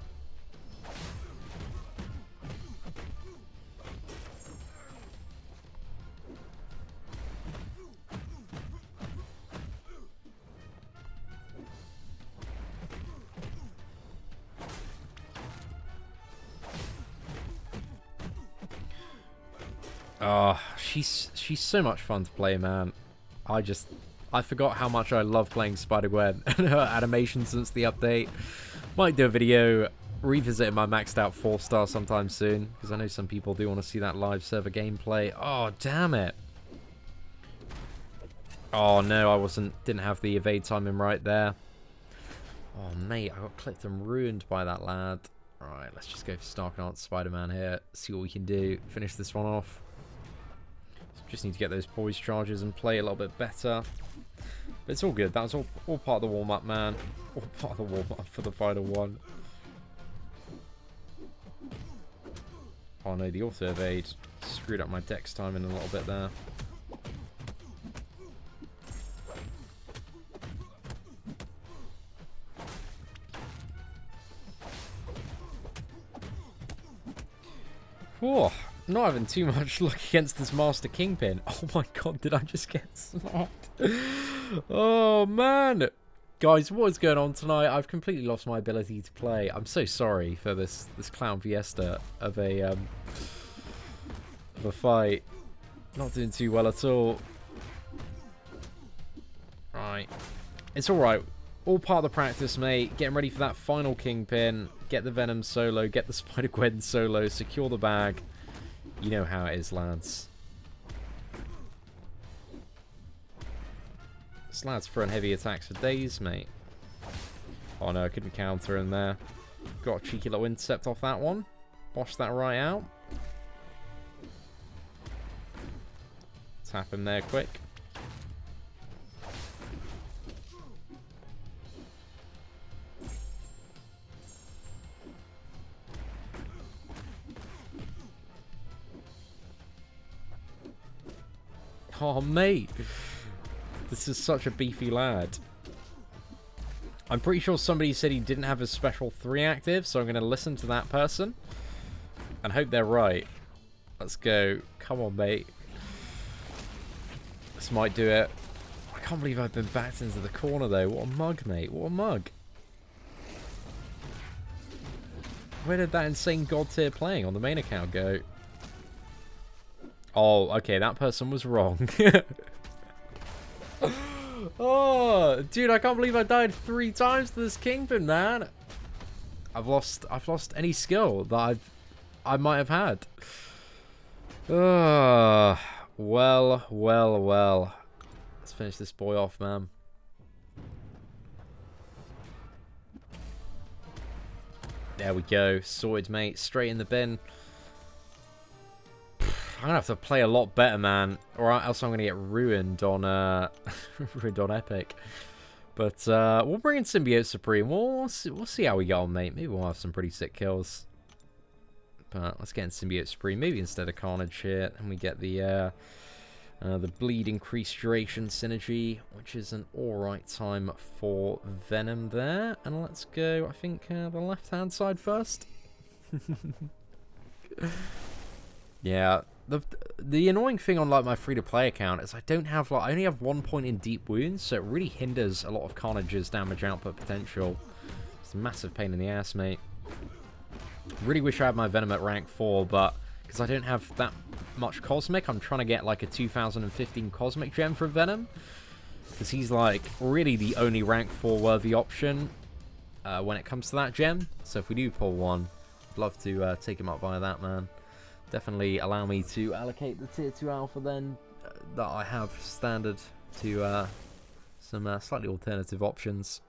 Oh, she's so much fun to play, man. I forgot how much I love playing Spider-Gwen and her animation since the update. Might do a video revisiting my maxed out 4-star sometime soon, because I know some people do want to see that live server gameplay. Oh, damn it. Oh no, I didn't have the evade timing right there. Oh mate, I got clipped and ruined by that lad. Alright, let's just go for Stark Knight Spider-Man here. See what we can do. Finish this one off. Just need to get those poise charges and play a little bit better. But it's all good. That was all part of the warm-up, man. All part of the warm-up for the final one. Oh no, the auto evade screwed up my dex timing a little bit there. Whoa. Not having too much luck against this Master Kingpin. Oh my god, did I just get smacked? Oh man. Guys, what is going on tonight? I've completely lost my ability to play. I'm so sorry for this clown fiesta of a fight. Not doing too well at all. Right. It's alright. All part of the practice, mate. Getting ready for that final Kingpin. Get the Venom solo. Get the Spider-Gwen solo. Secure the bag. You know how it is, lads. This lad's throwing heavy attacks for days, mate. Oh no, I couldn't counter him there. Got a cheeky little intercept off that one. Wash that right out. Tap him there quick. Oh, mate. This is such a beefy lad. I'm pretty sure somebody said he didn't have his special 3 active, so I'm going to listen to that person and hope they're right. Let's go. Come on, mate. This might do it. I can't believe I've been backed into the corner, though. What a mug, mate. What a mug. Where did that insane god tier playing on the main account go? Oh, okay. That person was wrong. Oh, dude, I can't believe I died 3 times to this Kingpin, man. I've lost any skill that I might have had. Well. Let's finish this boy off, man. There we go. Sorted, mate. Straight in the bin. I'm gonna have to play a lot better, man, or else I'm gonna get ruined on ruined on Epic. But we'll bring in Symbiote Supreme. We'll see how we get on, mate. Maybe we'll have some pretty sick kills. But let's get in Symbiote Supreme, maybe instead of Carnage here, and we get the bleed increased duration synergy, which is an alright time for Venom there. And let's go, I think, the left-hand side first. Yeah. The annoying thing on like my free-to-play account is I don't have I only have 1 point in deep wounds, so it really hinders a lot of Carnage's damage output potential. It's a massive pain in the ass, mate. Really wish I had my Venom at rank 4, but because I don't have that much Cosmic, I'm trying to get like a 2015 Cosmic gem for Venom, because he's like really the only rank 4 worthy option when it comes to that gem. So if we do pull one, I'd love to take him up via that, man. Definitely allow me to allocate the tier 2 alpha then that I have standard to some slightly alternative options.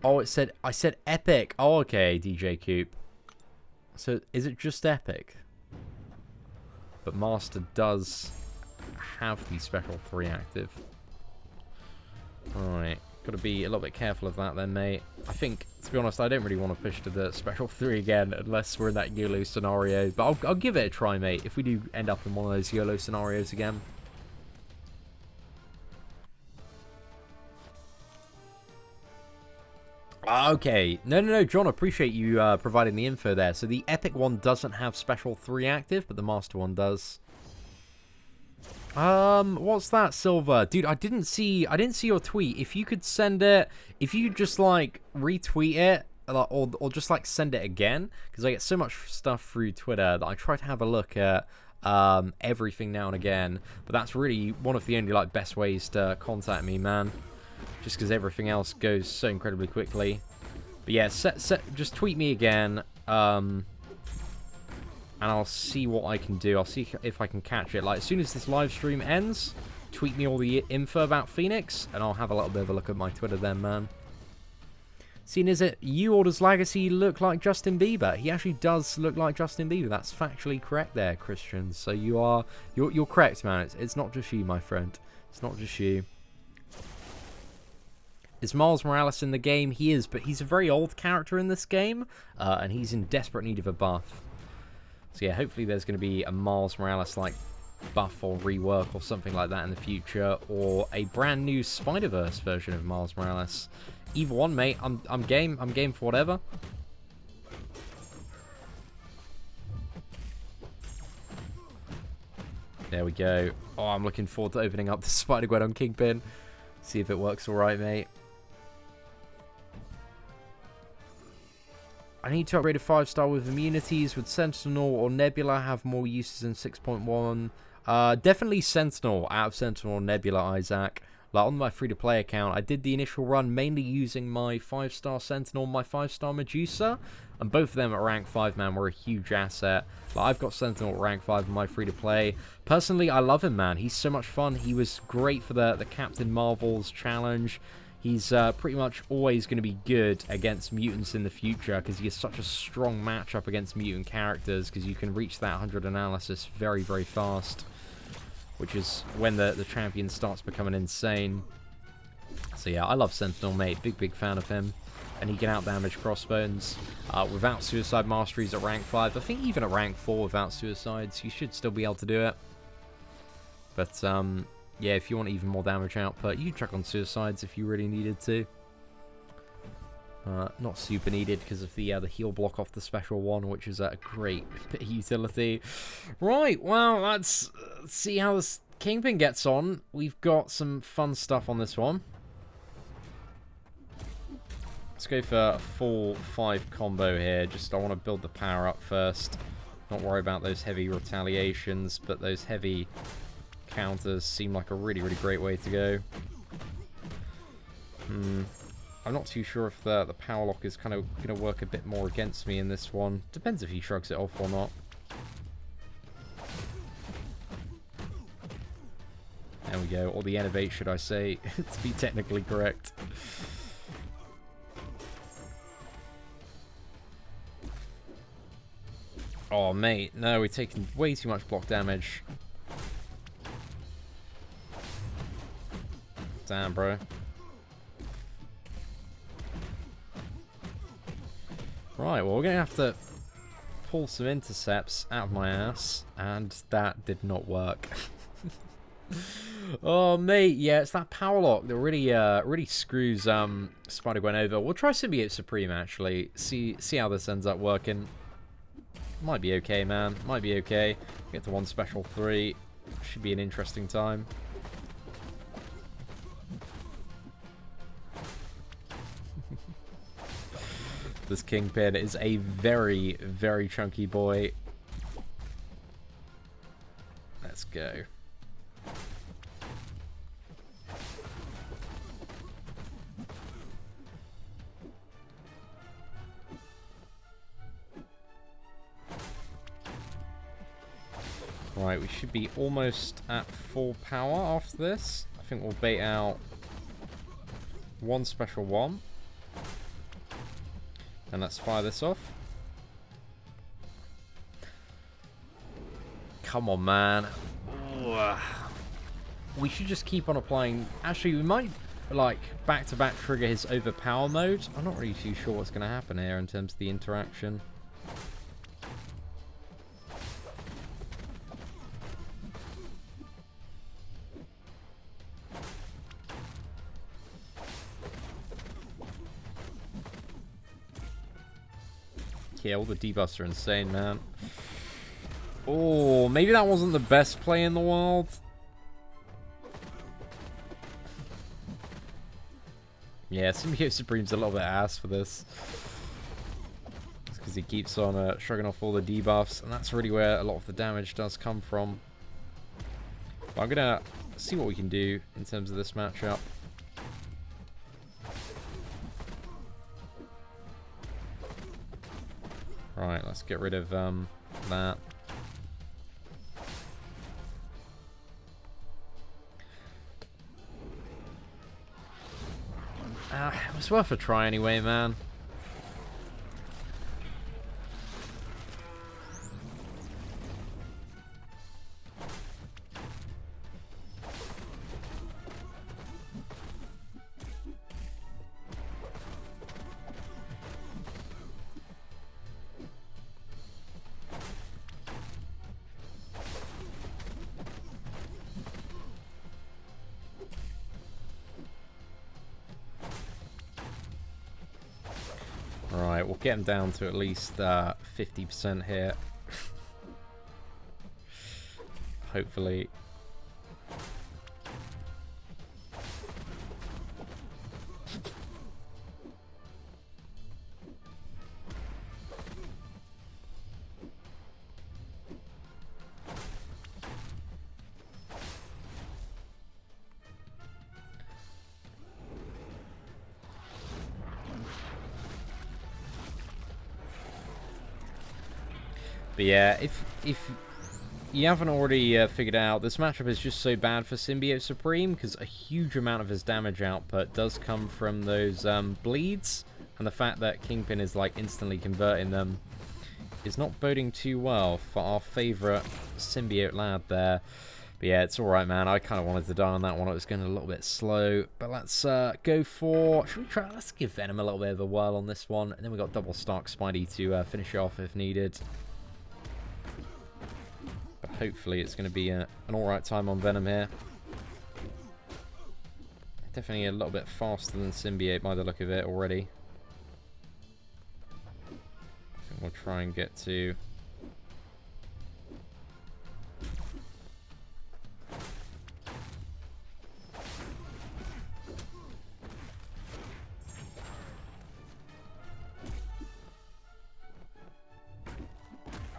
Oh, I said epic. Oh, okay, DJ Coop. So is it just epic? But Master does have the special 3 active. Alright, gotta be a little bit careful of that then, mate. I think, to be honest, I don't really want to push to the special 3 again unless we're in that YOLO scenario. But I'll give it a try, mate, if we do end up in one of those YOLO scenarios again. Okay. No, John, I appreciate you providing the info there. So the Epic one doesn't have special 3 active, but the Master one does. What's that, Silver? Dude, I didn't see your tweet. If you could send it, if you just like retweet it, or just like send it again, because I get so much stuff through Twitter that I try to have a look at everything now and again. But that's really one of the only like best ways to contact me, man. Just because everything else goes so incredibly quickly. But yeah, just tweet me again. And I'll see what I can do. I'll see if I can catch it. Like, as soon as this live stream ends, tweet me all the info about Phoenix, and I'll have a little bit of a look at my Twitter then, man. Seeing is it you or does Lagacy look like Justin Bieber? He actually does look like Justin Bieber. That's factually correct there, Christian. So you're correct, man. It's not just you, my friend. It's not just you. Is Miles Morales in the game? He is, but he's a very old character in this game, and he's in desperate need of a buff. So yeah, hopefully there's going to be a Miles Morales like buff or rework or something like that in the future, or a brand new Spider-Verse version of Miles Morales. Either one, mate. I'm game. I'm game for whatever. There we go. Oh, I'm looking forward to opening up the Spider-Gwen on Kingpin. See if it works all right, mate. I need to upgrade a 5-star with immunities. Would Sentinel or Nebula have more uses in 6.1? Definitely Sentinel out of Sentinel or Nebula, Isaac. Like on my free-to-play account, I did the initial run mainly using my 5-star Sentinel and my 5-star Medusa. And both of them at rank 5, man, were a huge asset. Like, I've got Sentinel at rank 5 in my free-to-play. Personally, I love him, man. He's so much fun. He was great for the Captain Marvel's challenge. he's pretty much always going to be good against mutants in the future because he is such a strong matchup against mutant characters because you can reach that 100 analysis very, very fast, which is when the champion starts becoming insane. So yeah, I love Sentinel, mate. Big fan of him. And he can outdamage Crossbones. Without Suicide Masteries at rank 5. I think even at rank 4 without Suicides, you should still be able to do it. But, yeah, if you want even more damage output, you can chuck on Suicides if you really needed to. Not super needed because of the heal block off the special one, which is a great bit of utility. Right, well, let's see how this Kingpin gets on. We've got some fun stuff on this one. Let's go for a full 5 combo here. I want to build the power up first. Not worry about those heavy retaliations, but those heavy counters seem like a really great way to go. I'm not too sure if the power lock is kind of going to work a bit more against me in this one. Depends if he shrugs it off or not. There we go. Or the Innovate, should I say, to be technically correct. Oh, mate. No, we're taking way too much block damage. Damn, bro. Right, well, we're going to have to pull some intercepts out of my ass, and that did not work. Oh, mate, yeah, it's that power lock that really screws Spider-Gwen over. We'll try Symbiote Supreme, actually. See how this ends up working. Might be okay, man. Might be okay. Get to 1 special 3. Should be an interesting time. This Kingpin is a very chunky boy. Let's go. Right, we should be almost at full power after this. I think we'll bait out 1 special 1. And let's fire this off. Come on, man. Ugh. We should just keep on applying. Actually, we might, like, back-to-back trigger his overpower mode. I'm not really too sure what's going to happen here in terms of the interaction. Yeah, all the debuffs are insane, man. Oh, maybe that wasn't the best play in the world. Yeah, Symbiote Supreme's a little bit ass for this. It's because he keeps on shrugging off all the debuffs, and that's really where a lot of the damage does come from. But I'm going to see what we can do in terms of this matchup. Right, let's get rid of that. It was worth a try anyway, man. Alright, we'll get him down to at least 50% here. Hopefully. But yeah, if you haven't already figured out, this matchup is just so bad for Symbiote Supreme because a huge amount of his damage output does come from those bleeds, and the fact that Kingpin is like instantly converting them is not boding too well for our favourite symbiote lad there. But yeah, it's alright, man. I kind of wanted to die on that one. It was going a little bit slow. But let's go for... Should we try... Let's give Venom a little bit of a whirl on this one. And then we got double Stark Spidey to finish it off if needed. But hopefully it's going to be an alright time on Venom here. Definitely a little bit faster than Symbiote by the look of it already. I think we'll try and get to...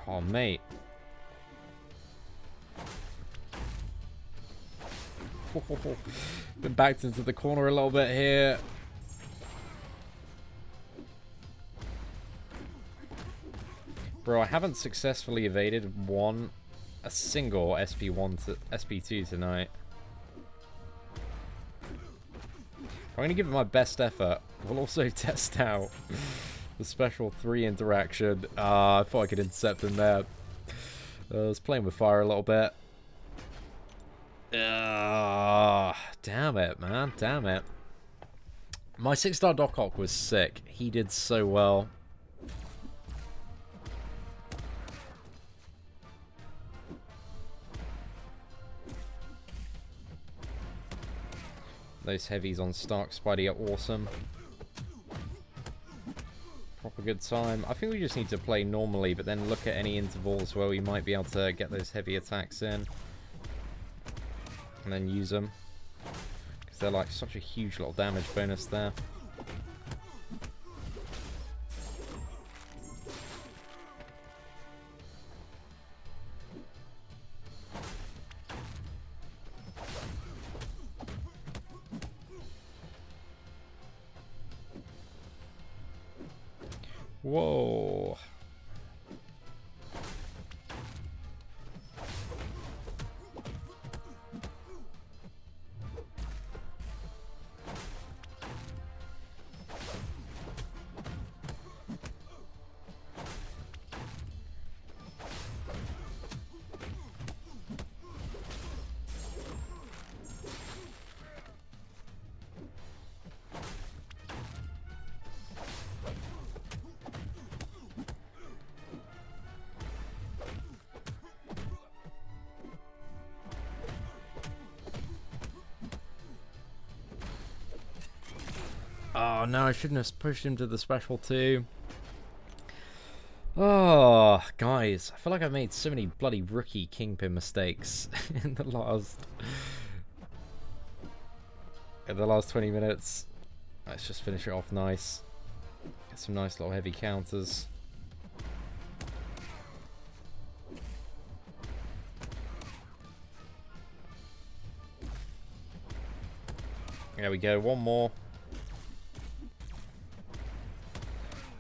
Oh, mate. Been backed into the corner a little bit here. Bro, I haven't successfully evaded a single SP1 to SP2 tonight. I'm going to give it my best effort. We'll also test out the special 3 interaction. I thought I could intercept him there. I was playing with fire a little bit. Damn it, man. Damn it. My 6-star Doc Ock was sick. He did so well. Those heavies on Stark Spidey are awesome. Proper good time. I think we just need to play normally, but then look at any intervals where we might be able to get those heavy attacks in. And then use them. Because they're like such a huge little damage bonus there. Whoa. Oh no, I shouldn't have pushed him to the special too. Oh, guys, I feel like I've made so many bloody rookie Kingpin mistakes in the last 20 minutes. Let's just finish it off nice. Get some nice little heavy counters. There we go, one more.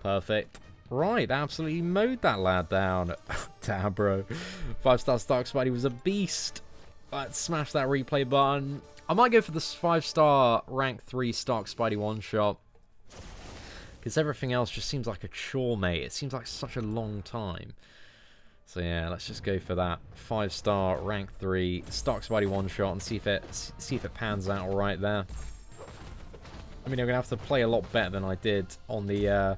Perfect. Right, absolutely mowed that lad down. Damn, bro. 5-star Stark Spidey was a beast. Let's smash that replay button. I might go for this 5-star rank 3 Stark Spidey one-shot. Because everything else just seems like a chore, mate. It seems like such a long time. So yeah, let's just go for that 5-star rank 3 Stark Spidey one-shot and see if it pans out alright there. I mean, I'm going to have to play a lot better than I did on the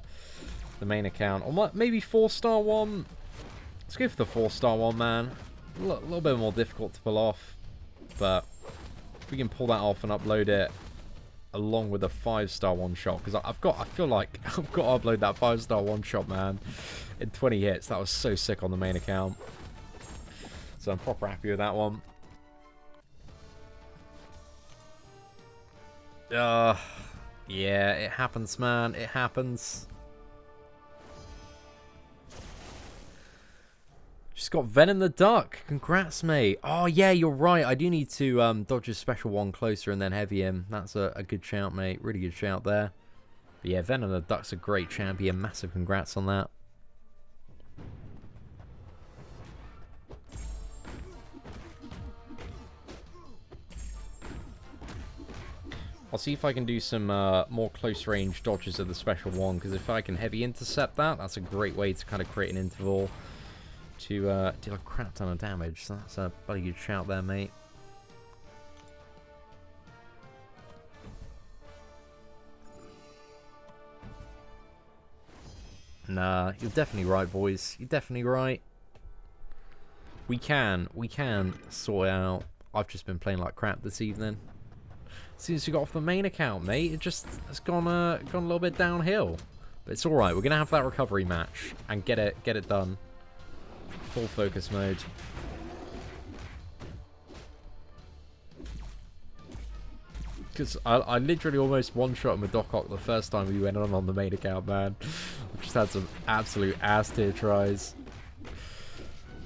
main account. Or maybe 4-star one. Let's go for the 4-star one, man. A little bit more difficult to pull off. But if we can pull that off and upload it along with a 5-star one-shot. Because I feel like I've got to upload that 5-star one-shot, man. In 20 hits. That was so sick on the main account. So I'm proper happy with that one. Yeah, it happens, man. It happens. Just got Venom the Duck. Congrats, mate. Oh, yeah, you're right. I do need to dodge a special one closer and then heavy him. That's a good shout, mate. Really good shout there. But yeah, Venom the Duck's a great champion. Massive congrats on that. I'll see if I can do some more close-range dodges of the special one, because if I can heavy intercept that, that's a great way to kind of create an interval to deal a crap ton of damage. So that's a bloody good shout there, mate. Nah, you're definitely right, boys. You're definitely right. We can sort it out. I've just been playing like crap this evening. As soon as we got off the main account, mate, it's gone a little bit downhill. But it's all right. We're gonna have that recovery match and get it done. Full focus mode. Because I literally almost one-shot Madoc the first time we went on the main account, man. We just had some absolute ass tier tries.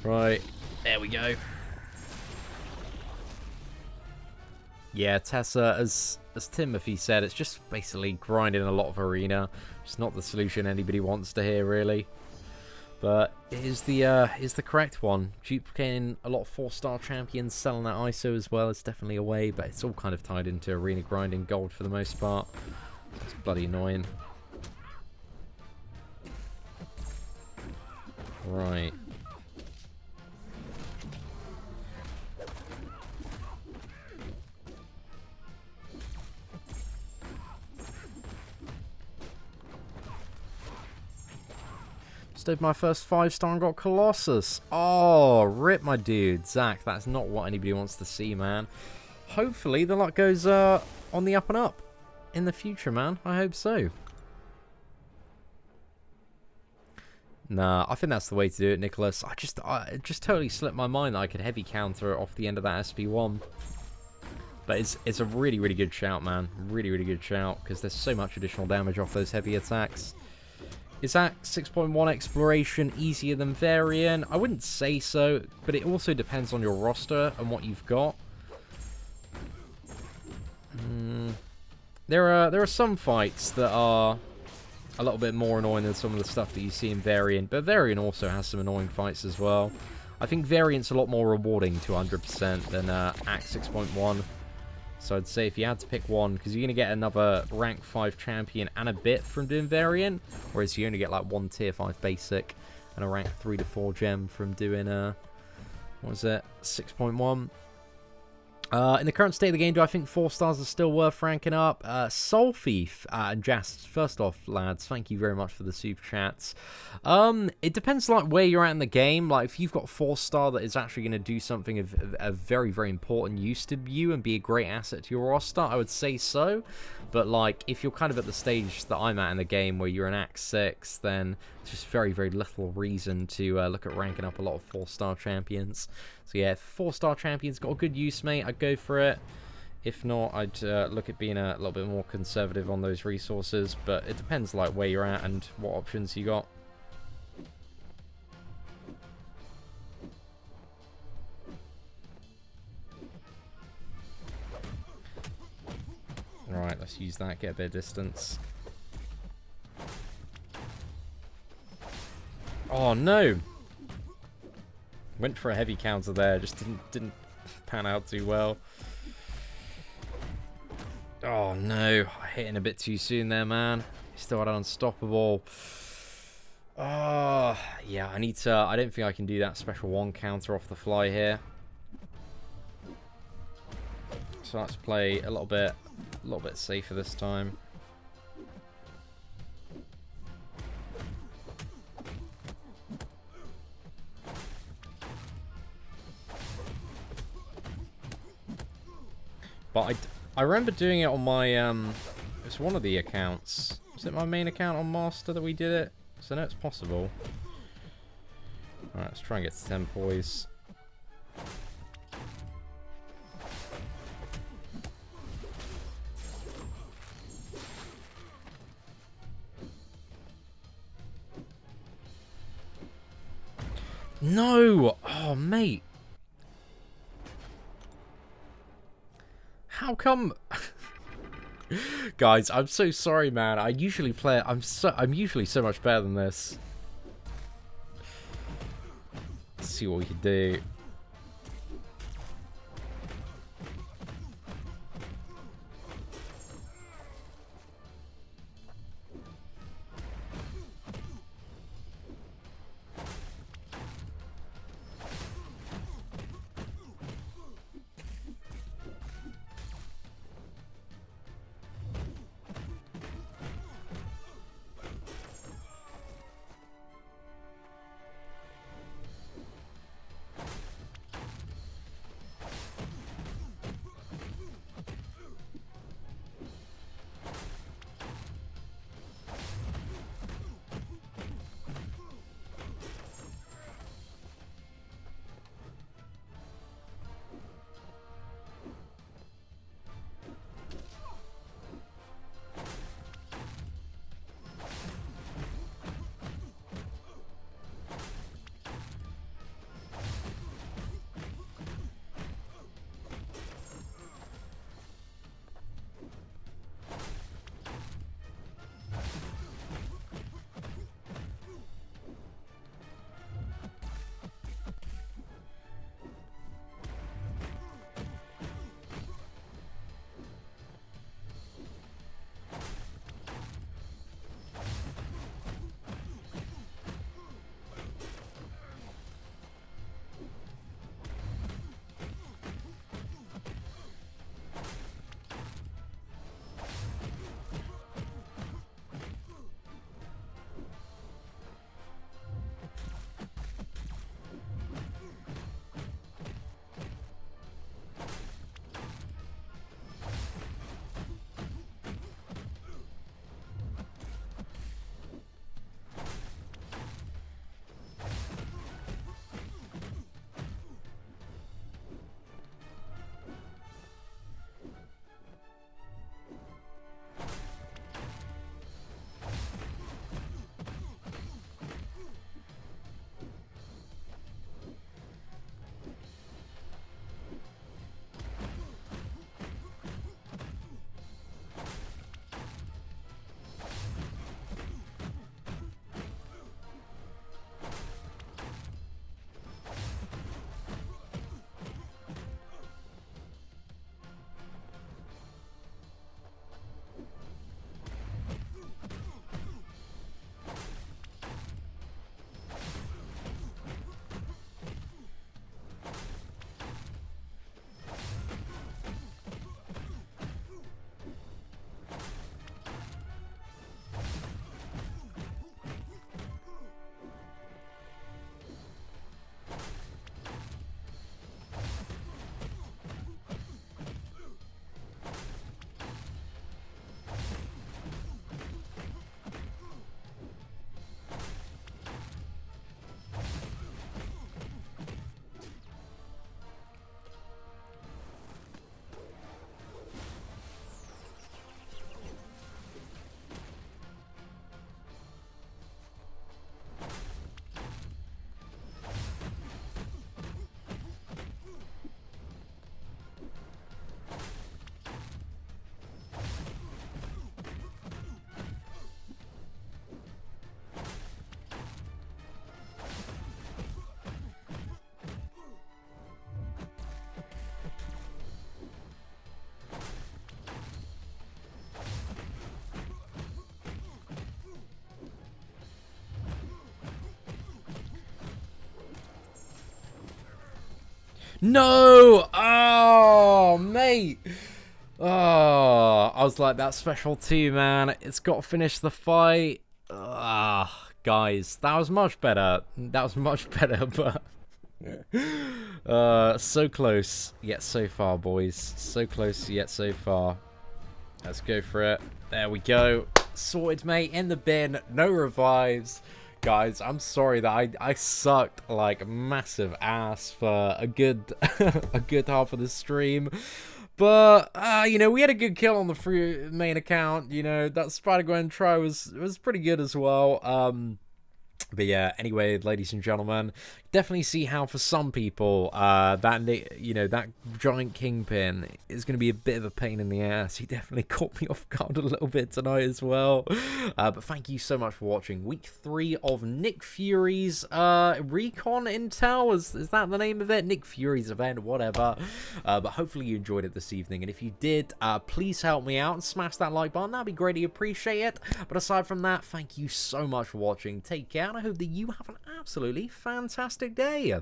Right, there we go. Yeah, Tessa, as Timothy said, it's just basically grinding a lot of arena. It's not the solution anybody wants to hear, really. But it is the correct one. Duplicating a lot of 4-star champions, selling that ISO as well is definitely a way, but it's all kind of tied into arena grinding gold for the most part. It's bloody annoying. Right. Did my first 5-star and got Colossus. Oh, rip my dude. Zach, that's not what anybody wants to see, man. Hopefully the luck goes on the up and up in the future, man. I hope so. Nah, I think that's the way to do it, Nicholas. It just totally slipped my mind that I could heavy counter it off the end of that SP1. But it's a really, really good shout, man. Really, really good shout, because there's so much additional damage off those heavy attacks. Is that 6.1 exploration easier than Variant? I wouldn't say so, but it also depends on your roster and what you've got. There are some fights that are a little bit more annoying than some of the stuff that you see in Variant, but Variant also has some annoying fights as well. I think Variant's a lot more rewarding to 100% than Act 6.1. So I'd say if you had to pick one, because you're going to get another rank 5 champion and a bit from doing Variant, whereas you only get like one tier 5 basic and a rank 3 to 4 gem from doing, what was it, 6.1. In the current state of the game, do I think 4 stars are still worth ranking up? Soul Thief and Jast, first off, lads, thank you very much for the super chats. It depends like where you're at in the game. Like if you've got 4-star that is actually going to do something of very, very important use to you and be a great asset to your roster, I would say so. But like if you're kind of at the stage that I'm at in the game where you're an Act 6, then it's just very, very little reason to look at ranking up a lot of 4-star champions. So yeah, if 4-star champion's got a good use, mate, I'd go for it. If not, I'd look at being a little bit more conservative on those resources. But it depends like where you're at and what options you got. Alright, let's use that, get a bit of distance. Oh no! Went for a heavy counter there, just didn't pan out too well. Oh no, I hit in a bit too soon there, man. Still had unstoppable. Oh, yeah, I need to. I don't think I can do that special 1 counter off the fly here. So let's play a little bit safer this time. But I remember doing it on my, it's one of the accounts. Was it my main account on Master that we did it? So I know it's possible. Alright, let's try and get to 10 poise. No! Oh, mate. How come? Guys, I'm so sorry, man. I usually play it. I'm usually so much better than this. Let's see what we can do. No! Oh, mate. Oh, I was like, that special 2, man. It's got to finish the fight. Ah, guys, that was much better. That was much better, but... so close, yet so far, boys. So close, yet so far. Let's go for it. There we go. Sorted, mate. In the bin. No revives. Guys, I'm sorry that I sucked like massive ass for a good a good half of the stream. But, you know, we had a good kill on the free main account. You know, that Spider-Gwen try was pretty good as well. But yeah, anyway, ladies and gentlemen, definitely see how for some people, that giant Kingpin is going to be a bit of a pain in the ass. He definitely caught me off guard a little bit tonight as well. But thank you so much for watching week 3 of Nick Fury's Recon Intel. Is that the name of it? Nick Fury's event, whatever. But hopefully you enjoyed it this evening. And if you did, please help me out and smash that like button. That'd be greatly appreciated. But aside from that, thank you so much for watching. Take care. And I hope that you have an absolutely fantastic day.